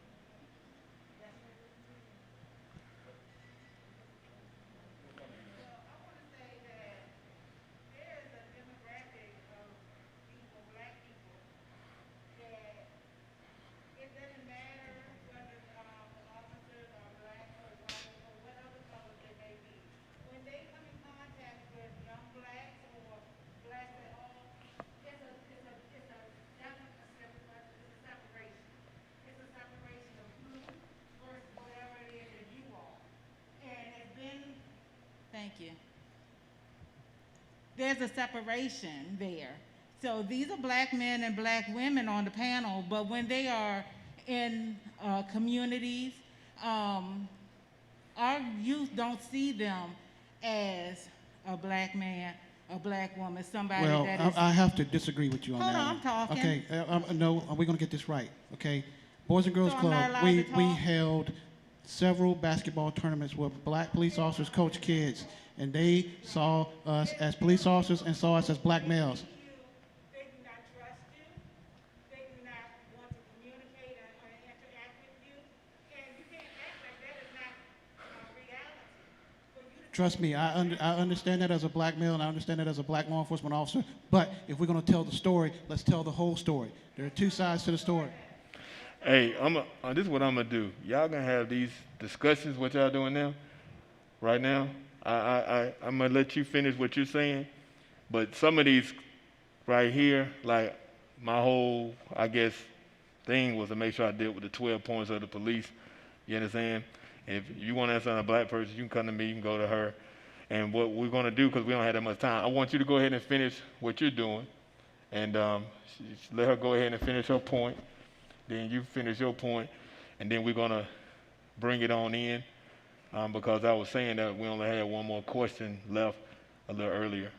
Thank you. There's a separation there. So these are black men and black women on the panel, but when they are in communities, our youth don't see them as a black man, a black woman, somebody well, that is... I have to disagree with you on Hold that. on, I'm talking. Okay, no, we're going to get this right, okay? Boys and Girls So I'm Club, not allowed we to talk? held several basketball tournaments where black police officers coach kids, and they saw us as police officers and saw us as black males. They do not trust you. They do not want to communicate and interact with you. And you can't act like that is not reality. For you to Trust me, I understand that as a black male, and I understand that as a black law enforcement officer, but if we're going to tell the story, let's tell the whole story. There are two sides to the story. Hey, this is what I'm gonna do. Y'all gonna have these discussions, what y'all doing now, right now. I'm gonna let you finish what you're saying, but some of these right here, like my whole, I guess, thing was to make sure I dealt with the 12 points of the police. You understand? And if you want to answer on a black person, you can come to me, you can go to her. And what we're gonna do, because we don't have that much time, I want you to go ahead and finish what you're doing, and let her go ahead and finish her point. Then you finish your point, and then we're going to bring it on in because I was saying that we only had one more question left a little earlier.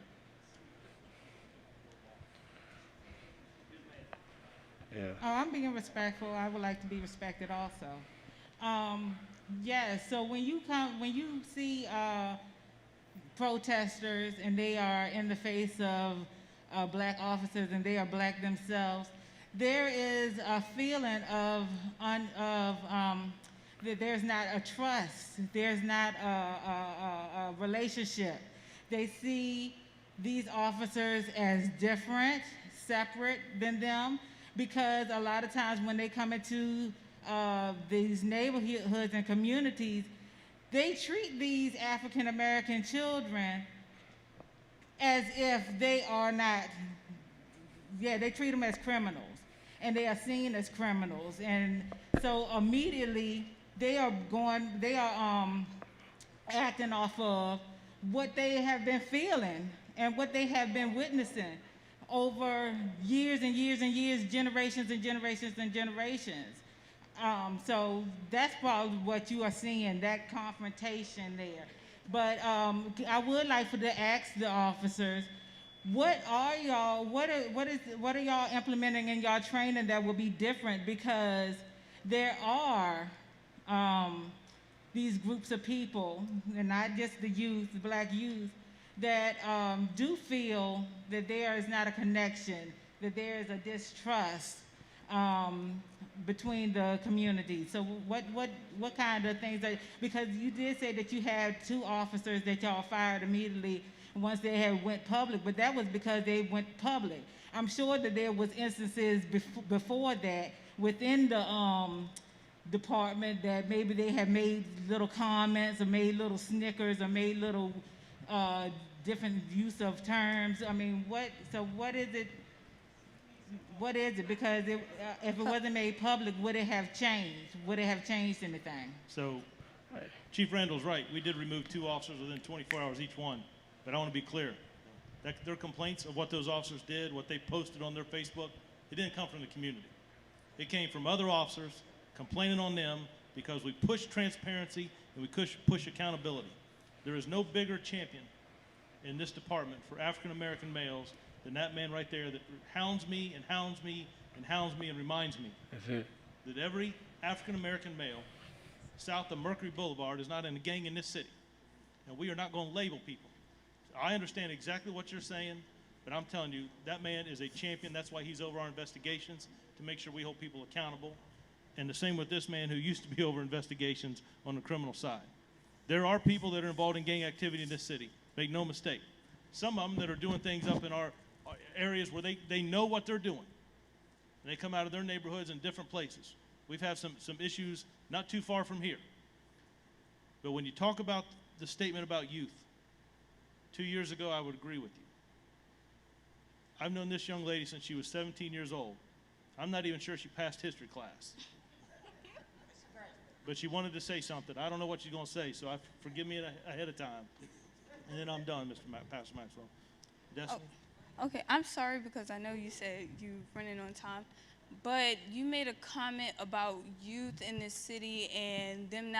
Yeah. Oh, I'm being respectful. I would like to be respected also. Yes, so when you see protesters and they are in the face of black officers and they are black themselves, there is a feeling of that there's not a trust, there's not a relationship. They see these officers as different, separate than them, because a lot of times when they come into these neighborhoods and communities, they treat these African American children as if they are not, they treat them as criminals, and they are seen as criminals. And so immediately they are acting off of what they have been feeling and what they have been witnessing over years and years and years, generations and generations and generations. So that's probably what you are seeing, that confrontation there. But I would like to ask the officers, what are y'all implementing in y'all training that will be different? Because there are these groups of people, and not just the youth, the black youth, that do feel that there is not a connection, that there is a distrust between the communities. So what kind of things because you did say that you had 2 officers that y'all fired immediately once they had went public, but that was because they went public. I'm sure that there was instances before that within the department that maybe they had made little comments or made little snickers or made little different use of terms. I mean, what is it? What is it? Because if it wasn't made public, would it have changed? Would it have changed anything? So Chief Randall's right. We did remove 2 officers within 24 hours each one. But I want to be clear. That their complaints of what those officers did, what they posted on their Facebook, it didn't come from the community. It came from other officers complaining on them because we push transparency and we push accountability. There is no bigger champion in this department for African American males than that man right there that hounds me and hounds me and hounds me and reminds me that every African American male south of Mercury Boulevard is not in a gang in this city. And we are not going to label people. I understand exactly what you're saying, but I'm telling you, that man is a champion. That's why he's over our investigations, to make sure we hold people accountable. And the same with this man who used to be over investigations on the criminal side. There are people that are involved in gang activity in this city. Make no mistake. Some of them that are doing things up in our areas where they know what they're doing. And they come out of their neighborhoods in different places. We've had some issues not too far from here. But when you talk about the statement about youth, 2 years ago, I would agree with you. I've known this young lady since she was 17 years old. I'm not even sure she passed history class. But she wanted to say something. I don't know what she's going to say, so forgive me ahead of time. And then I'm done, Pastor Maxwell. Destiny? Oh, okay, I'm sorry because I know you said you running on time, but you made a comment about youth in this city and them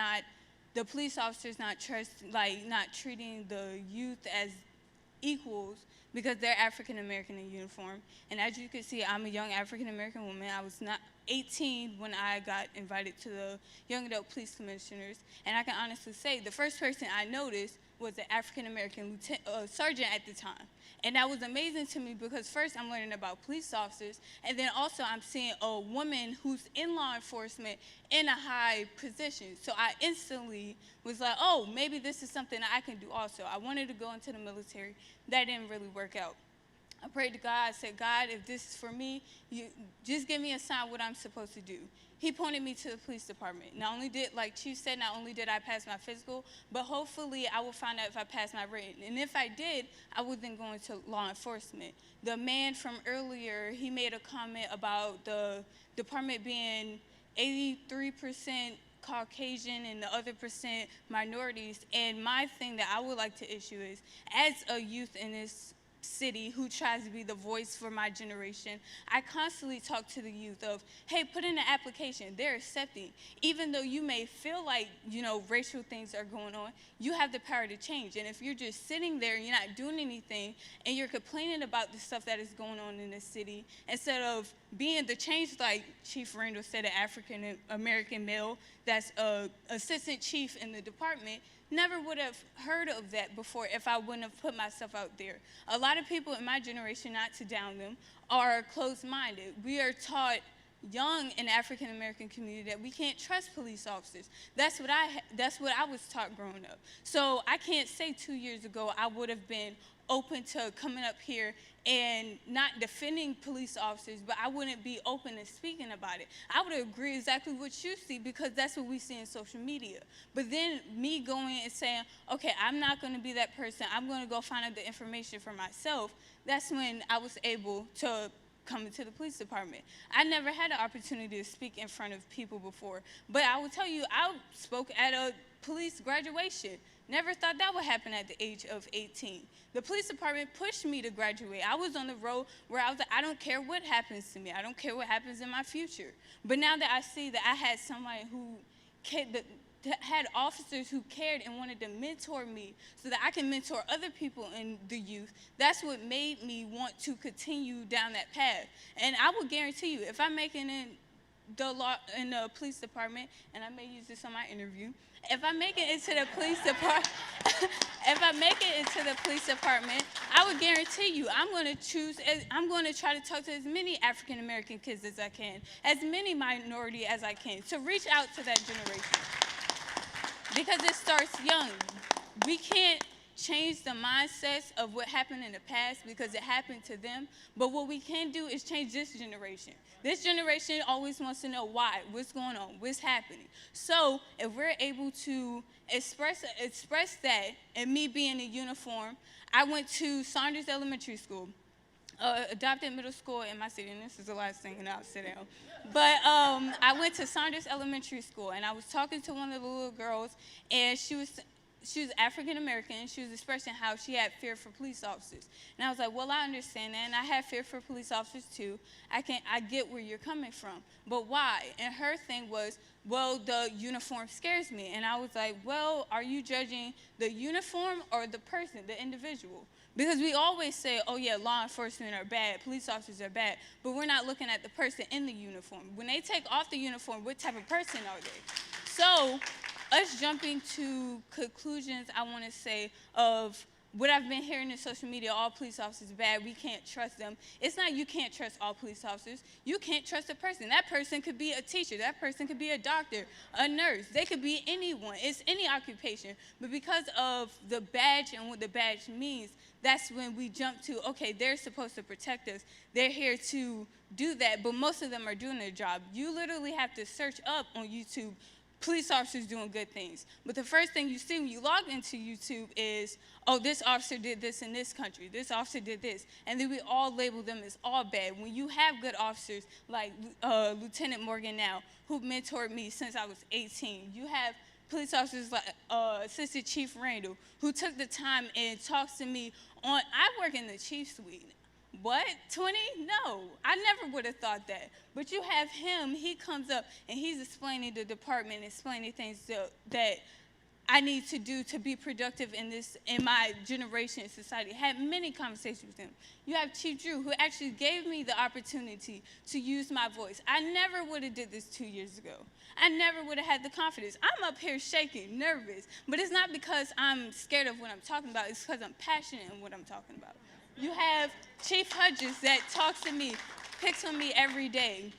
the police officers not treating the youth as equals because they're African American in uniform. And as you can see, I'm a young African American woman. I was not 18 when I got invited to the Young Adult Police Commissioners. And I can honestly say the first person I noticed was an African American sergeant at the time. And that was amazing to me because first I'm learning about police officers, and then also I'm seeing a woman who's in law enforcement in a high position. So I instantly was like, oh, maybe this is something I can do also. I wanted to go into the military. That didn't really work out. I prayed to God. I said, God, if this is for me, you just give me a sign what I'm supposed to do. He pointed me to the police department. Not only did, like Chief said, not only did I pass my physical, but hopefully I will find out if I passed my written. And if I did, I would then go into law enforcement. The man from earlier, he made a comment about the department being 83% Caucasian and the other percent minorities. And my thing that I would like to issue is, as a youth in this city who tries to be the voice for my generation, I constantly talk to the youth of, hey, put in an application. They're accepting. Even though you may feel like, racial things are going on, you have the power to change. And if you're just sitting there and you're not doing anything and you're complaining about the stuff that is going on in the city, instead of being the change, like Chief Randall said, an African American male that's a assistant chief in the department, never would have heard of that before if I wouldn't have put myself out there. A lot of people in my generation, not to down them, are closed-minded. We are taught young in the African American community that we can't trust police officers. That's what I was taught growing up. So I can't say 2 years ago I would have been open to coming up here and not defending police officers, but I wouldn't be open to speaking about it. I would agree exactly what you see because that's what we see in social media. But then me going and saying, okay, I'm not going to be that person. I'm going to go find out the information for myself. That's when I was able to come into the police department. I never had the opportunity to speak in front of people before, but I will tell you, I spoke at a police graduation. Never thought that would happen at the age of 18. The police department pushed me to graduate. I was on the road where I was like, I don't care what happens to me. I don't care what happens in my future. But now that I see that I had somebody who had officers who cared and wanted to mentor me so that I can mentor other people in the youth, that's what made me want to continue down that path. And I will guarantee you, if I'm making in the police department, and I may use this on my interview, if I make it into the police department, I would guarantee you, I'm going to try to talk to as many African American kids as I can, as many minority as I can, to reach out to that generation. Because it starts young. We can't change the mindsets of what happened in the past because it happened to them, but what we can do is change this generation. This generation always wants to know why, what's going on, what's happening. So if we're able to express that, and me being in uniform, I went to Saunders Elementary School, adopted middle school in my city, and this is the last thing, and I'll sit down. But I went to Saunders Elementary School, and I was talking to one of the little girls, and she was African American. She was expressing how she had fear for police officers. And I was like, well, I understand that, and I have fear for police officers too. I get where you're coming from, but why? And her thing was, well, the uniform scares me. And I was like, well, are you judging the uniform or the person, the individual? Because we always say, oh yeah, law enforcement are bad, police officers are bad, but we're not looking at the person in the uniform. When they take off the uniform, what type of person are they? So us jumping to conclusions, I want to say, of what I've been hearing in social media, all police officers are bad, we can't trust them. It's not you can't trust all police officers. You can't trust a person. That person could be a teacher. That person could be a doctor, a nurse. They could be anyone. It's any occupation. But because of the badge and what the badge means, that's when we jump to, okay, they're supposed to protect us. They're here to do that, but most of them are doing their job. You literally have to search up on YouTube police officers doing good things. But the first thing you see when you log into YouTube is, oh, this officer did this in this country, this officer did this, and then we all label them as all bad. When you have good officers like Lieutenant Morgan now, who mentored me since I was 18, you have police officers like Assistant Chief Randall, who took the time and talks to me on, I work in the chief suite. What, 20? No, I never would have thought that. But you have him, he comes up and he's explaining the department, explaining things that I need to do to be productive in my generation in society. Had many conversations with him. You have Chief Drew, who actually gave me the opportunity to use my voice. I never would have did this 2 years ago. I never would have had the confidence. I'm up here shaking, nervous, but it's not because I'm scared of what I'm talking about. It's because I'm passionate in what I'm talking about. You have Chief Hudges that talks to me, picks on me every day.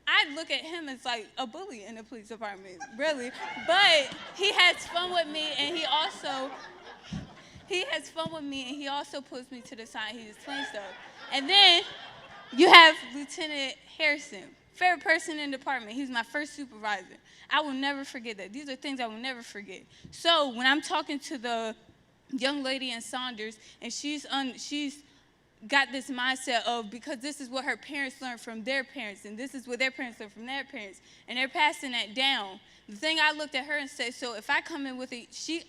I look at him as like a bully in the police department, really. But he has fun with me, and he also pulls me to the side. He explains stuff. And then you have Lieutenant Harrison, favorite person in the department. He was my first supervisor. I will never forget that. These are things I will never forget. So when I'm talking to the young lady in Saunders, and she's got this mindset of, because this is what her parents learned from their parents, and this is what their parents learned from their parents, and they're passing that down. The thing, I looked at her and said, so if I come in with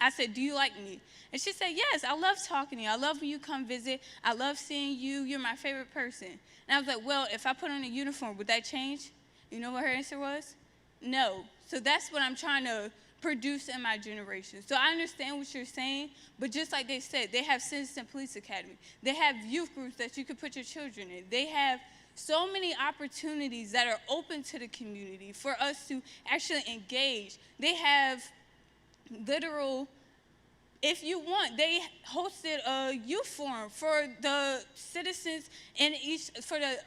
I said, do you like me? And she said, yes, I love talking to you. I love when you come visit. I love seeing you. You're my favorite person. And I was like, well, if I put on a uniform, would that change? You know what her answer was? No. So that's what I'm trying to produce in my generation. So I understand what you're saying, but just like they said, they have Citizen Police Academy. They have youth groups that you could put your children in. They have so many opportunities that are open to the community for us to actually engage. They have literal if you want, they hosted a youth forum for the citizens in each, for the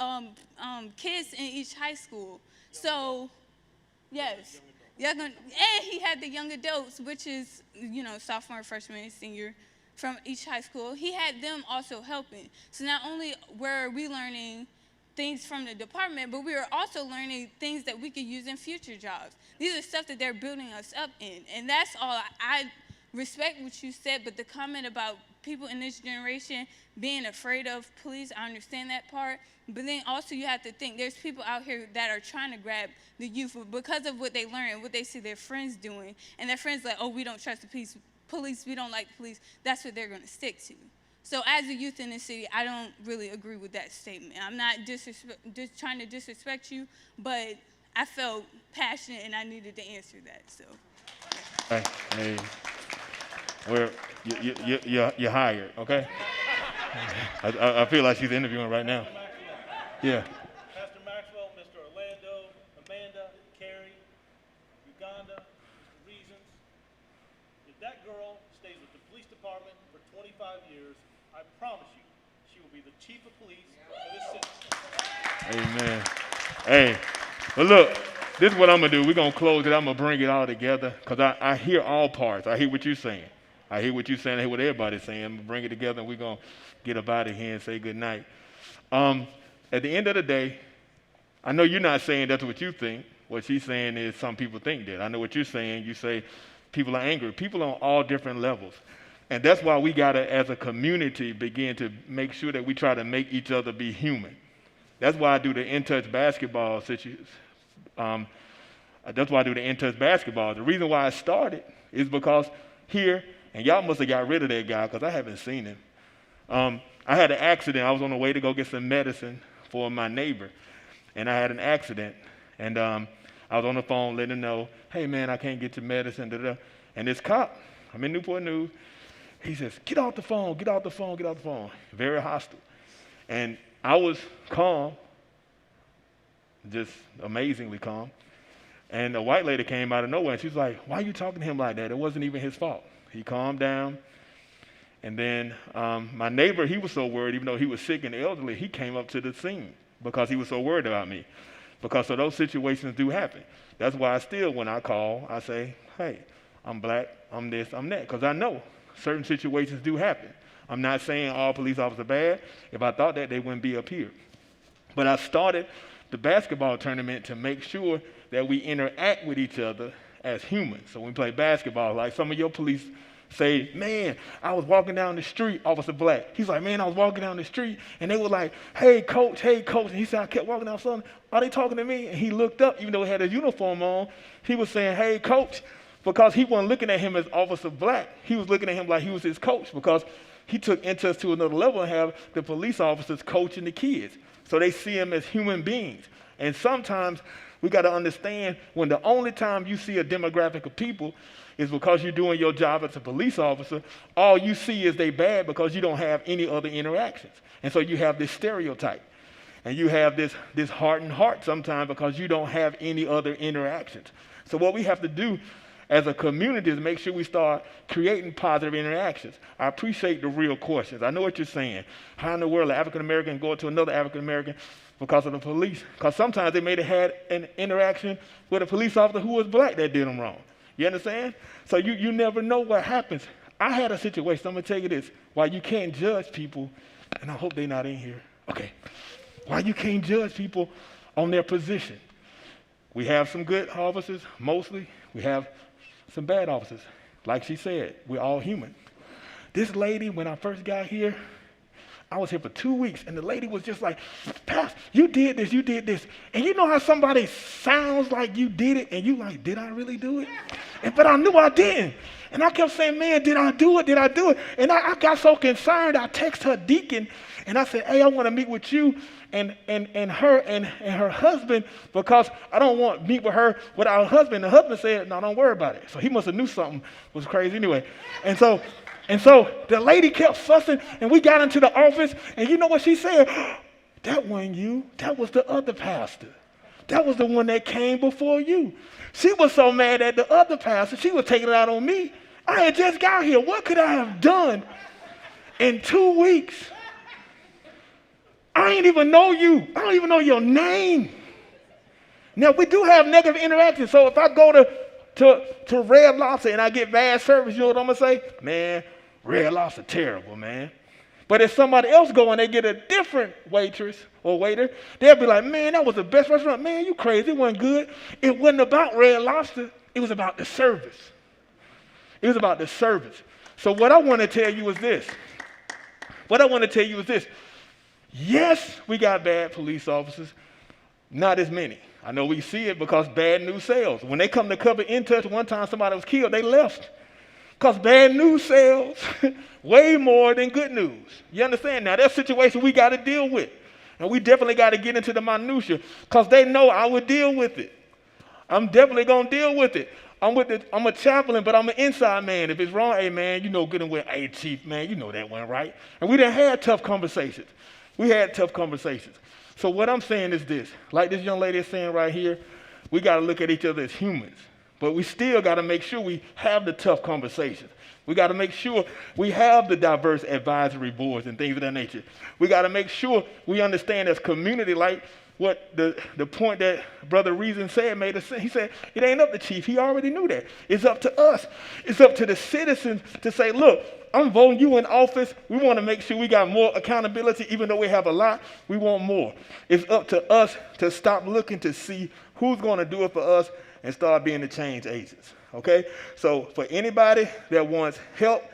kids in each high school. So, yes. And he had the young adults, which is, sophomore, freshman, and senior from each high school. He had them also helping. So not only were we learning things from the department, but we were also learning things that we could use in future jobs. These are stuff that they're building us up in. And that's all. I respect what you said, but the comment about people in this generation being afraid of police, I understand that part. But then also you have to think there's people out here that are trying to grab the youth because of what they learn and what they see their friends doing. And their friends like, oh, we don't trust the police, we don't like the police. That's what they're going to stick to. So as a youth in this city, I don't really agree with that statement. I'm not trying to disrespect you, but I felt passionate and I needed to answer that. So. Hey. Well, you're hired, okay? I feel like she's interviewing right now. Yeah. Pastor Maxwell, Mr. Orlando, Amanda, Carrie, Uganda, Mr. Reasons. If that girl stays with the police department for 25 years, I promise you, she will be the chief of police for this city. Amen. Hey, but look, this is what I'm going to do. We're going to close it. I'm going to bring it all together because I hear all parts. I hear what you're saying. I hear what you're saying. I hear what everybody's saying. I'm going to bring it together, and we're going to get up out of here and say good night. At the end of the day, I know you're not saying that's what you think. What she's saying is some people think that. I know what you're saying. You say people are angry. People on all different levels. And that's why we got to, as a community, begin to make sure that we try to make each other be human. That's why I do the in-touch basketball situation. That's why I do the in-touch basketball. The reason why I started is because here, and y'all must have got rid of that guy because I haven't seen him. I had an accident. I was on the way to go get some medicine for my neighbor, and I had an accident. And I was on the phone letting him know, hey, man, I can't get your medicine. Da-da. And this cop, I'm in Newport News, he says, get off the phone, get off the phone, get off the phone. Very hostile. And I was calm, just amazingly calm. And a white lady came out of nowhere, and she was like, why are you talking to him like that? It wasn't even his fault. He calmed down. And then my neighbor, he was so worried, even though he was sick and elderly, he came up to the scene because he was so worried about me. Because so those situations do happen. That's why I still, when I call, I say, hey, I'm black, I'm this, I'm that. Because I know certain situations do happen. I'm not saying all police officers are bad. If I thought that, they wouldn't be up here. But I started the basketball tournament to make sure that we interact with each other as humans. So when we play basketball, like some of your police say, man, I was walking down the street, Officer Black. He's like, man, I was walking down the street, and they were like, hey, coach. And he said, I kept walking down, son, are they talking to me? And he looked up, even though he had his uniform on, he was saying, hey, coach, because he wasn't looking at him as Officer Black. He was looking at him like he was his coach because he took interest to another level and have the police officers coaching the kids. So they see him as human beings. And sometimes we got to understand when the only time you see a demographic of people is because you're doing your job as a police officer, all you see is they bad because you don't have any other interactions. And so you have this stereotype. And you have this hardened heart sometimes because you don't have any other interactions. So what we have to do as a community is make sure we start creating positive interactions. I appreciate the real questions. I know what you're saying. How in the world an African-American go to another African-American because of the police? Because sometimes they may have had an interaction with a police officer who was black that did them wrong. You understand? So you never know what happens. I had a situation, I'm going to tell you this, why you can't judge people, and I hope they're not in here. Okay. Why you can't judge people on their position. We have some good officers, mostly. We have some bad officers. Like she said, we're all human. This lady, when I first got here, I was here for 2 weeks, and the lady was just like, Pastor, you did this. And you know how somebody sounds like you did it, and you like, did I really do it? But I knew I didn't. And I kept saying, man, did I do it? And I got so concerned, I texted her deacon, and I said, hey, I want to meet with you and her husband because I don't want to meet with her without her husband. The husband said, no, don't worry about it. So he must have knew something was crazy anyway. And so the lady kept fussing, and we got into the office, and you know what she said? That wasn't you. That was the other pastor. That was the one that came before you. She was so mad at the other pastor, she was taking it out on me. I had just got here. What could I have done in 2 weeks? I ain't even know you. I don't even know your name. Now, we do have negative interactions. So if I go to Red Lobster and I get bad service, you know what I'm going to say? Man, Red Lobster terrible, man. But if somebody else go and they get a different waitress or waiter, they'll be like, man, that was the best restaurant. Man, you crazy. It wasn't good. It wasn't about Red Lobster. It was about the service. It was about the service. So what I want to tell you is this. Yes, we got bad police officers. Not as many. I know we see it because bad news sells. When they come to cover In Touch, one time somebody was killed, they left. Because bad news sells way more than good news. You understand? Now, that's a situation we got to deal with. And we definitely got to get into the minutia because they know I would deal with it. I'm definitely going to deal with it. I'm a chaplain, but I'm an inside man. If it's wrong, hey, man, you know good and well, hey, chief, man, you know that went right. And we done had tough conversations. So what I'm saying is this. Like this young lady is saying right here, we got to look at each other as humans. But we still got to make sure we have the tough conversations. We got to make sure we have the diverse advisory boards and things of that nature. We got to make sure we understand as community, like what the point that Brother Reason said made us. He said, it ain't up to chief. He already knew that. It's up to us. It's up to the citizens to say, look, I'm voting you in office. We want to make sure we got more accountability. Even though we have a lot, we want more. It's up to us to stop looking to see who's going to do it for us and start being the change agents, okay? So for anybody that wants help,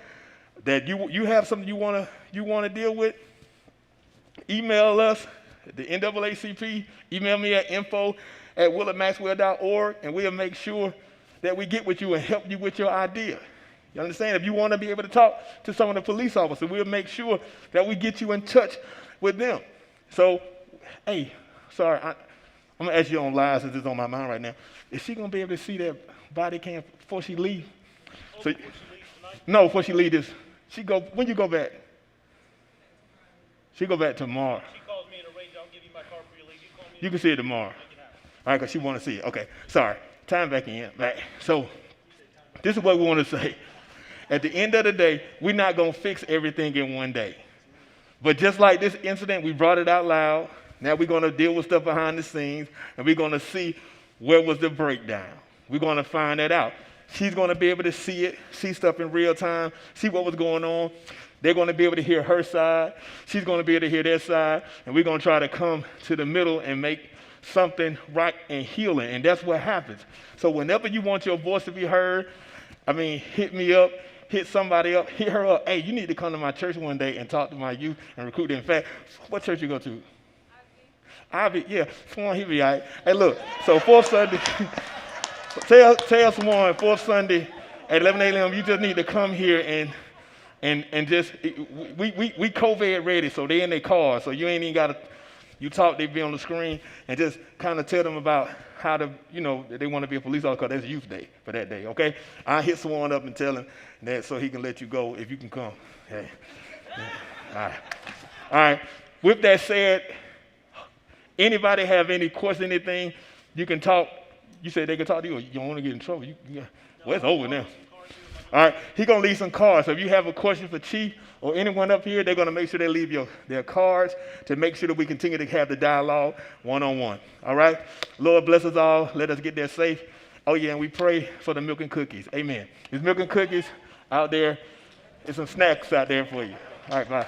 that you have something you want to deal with, email us, the NAACP, email me at info@willardmaxwell.org, and we'll make sure that we get with you and help you with your idea. You understand? If you want to be able to talk to some of the police officers, we'll make sure that we get you in touch with them. So, hey, sorry, I'm going to ask you on live since it's on my mind right now. Is she going to be able to see that body cam before she leave? So, no, before she leave this. When you go back? She go back tomorrow. She calls me in a range. I'll give you my card for your leave. You call me. You can see it tomorrow. All right, because she want to see it. Okay, sorry. Time back in. Back. So this is what we want to say. At the end of the day, we're not going to fix everything in one day. But just like this incident, we brought it out loud. Now we're going to deal with stuff behind the scenes, and we're going to see where was the breakdown. We're going to find that out. She's going to be able to see it, see stuff in real time, see what was going on. They're going to be able to hear her side. She's going to be able to hear their side, and we're going to try to come to the middle and make something right and healing, and that's what happens. So whenever you want your voice to be heard, hit me up, hit somebody up, hit her up. Hey, you need to come to my church one day and talk to my youth and recruit them. In fact, what church you go to? Ivy, yeah, Swan, he be all right. Hey, look, so fourth Sunday, tell Swan, fourth Sunday at 11 a.m., you just need to come here and just, we COVID ready, so they in their car, so you ain't even got to, you talk, they be on the screen, and just kind of tell them about how to, they want to be a police officer, because that's youth day for that day, okay? I hit Swan up and tell him that so he can let you go if you can come. Hey. All right. With that said, anybody have any question, anything, you can talk. You said they can talk to you, or you don't want to get in trouble. Well, it's over now. All right, he's going to leave some cards. So if you have a question for Chief or anyone up here, they're going to make sure they leave their cards to make sure that we continue to have the dialogue one-on-one. All right? Lord bless us all. Let us get there safe. Oh, yeah, and we pray for the milk and cookies. Amen. There's milk and cookies out there. There's some snacks out there for you. All right, bye.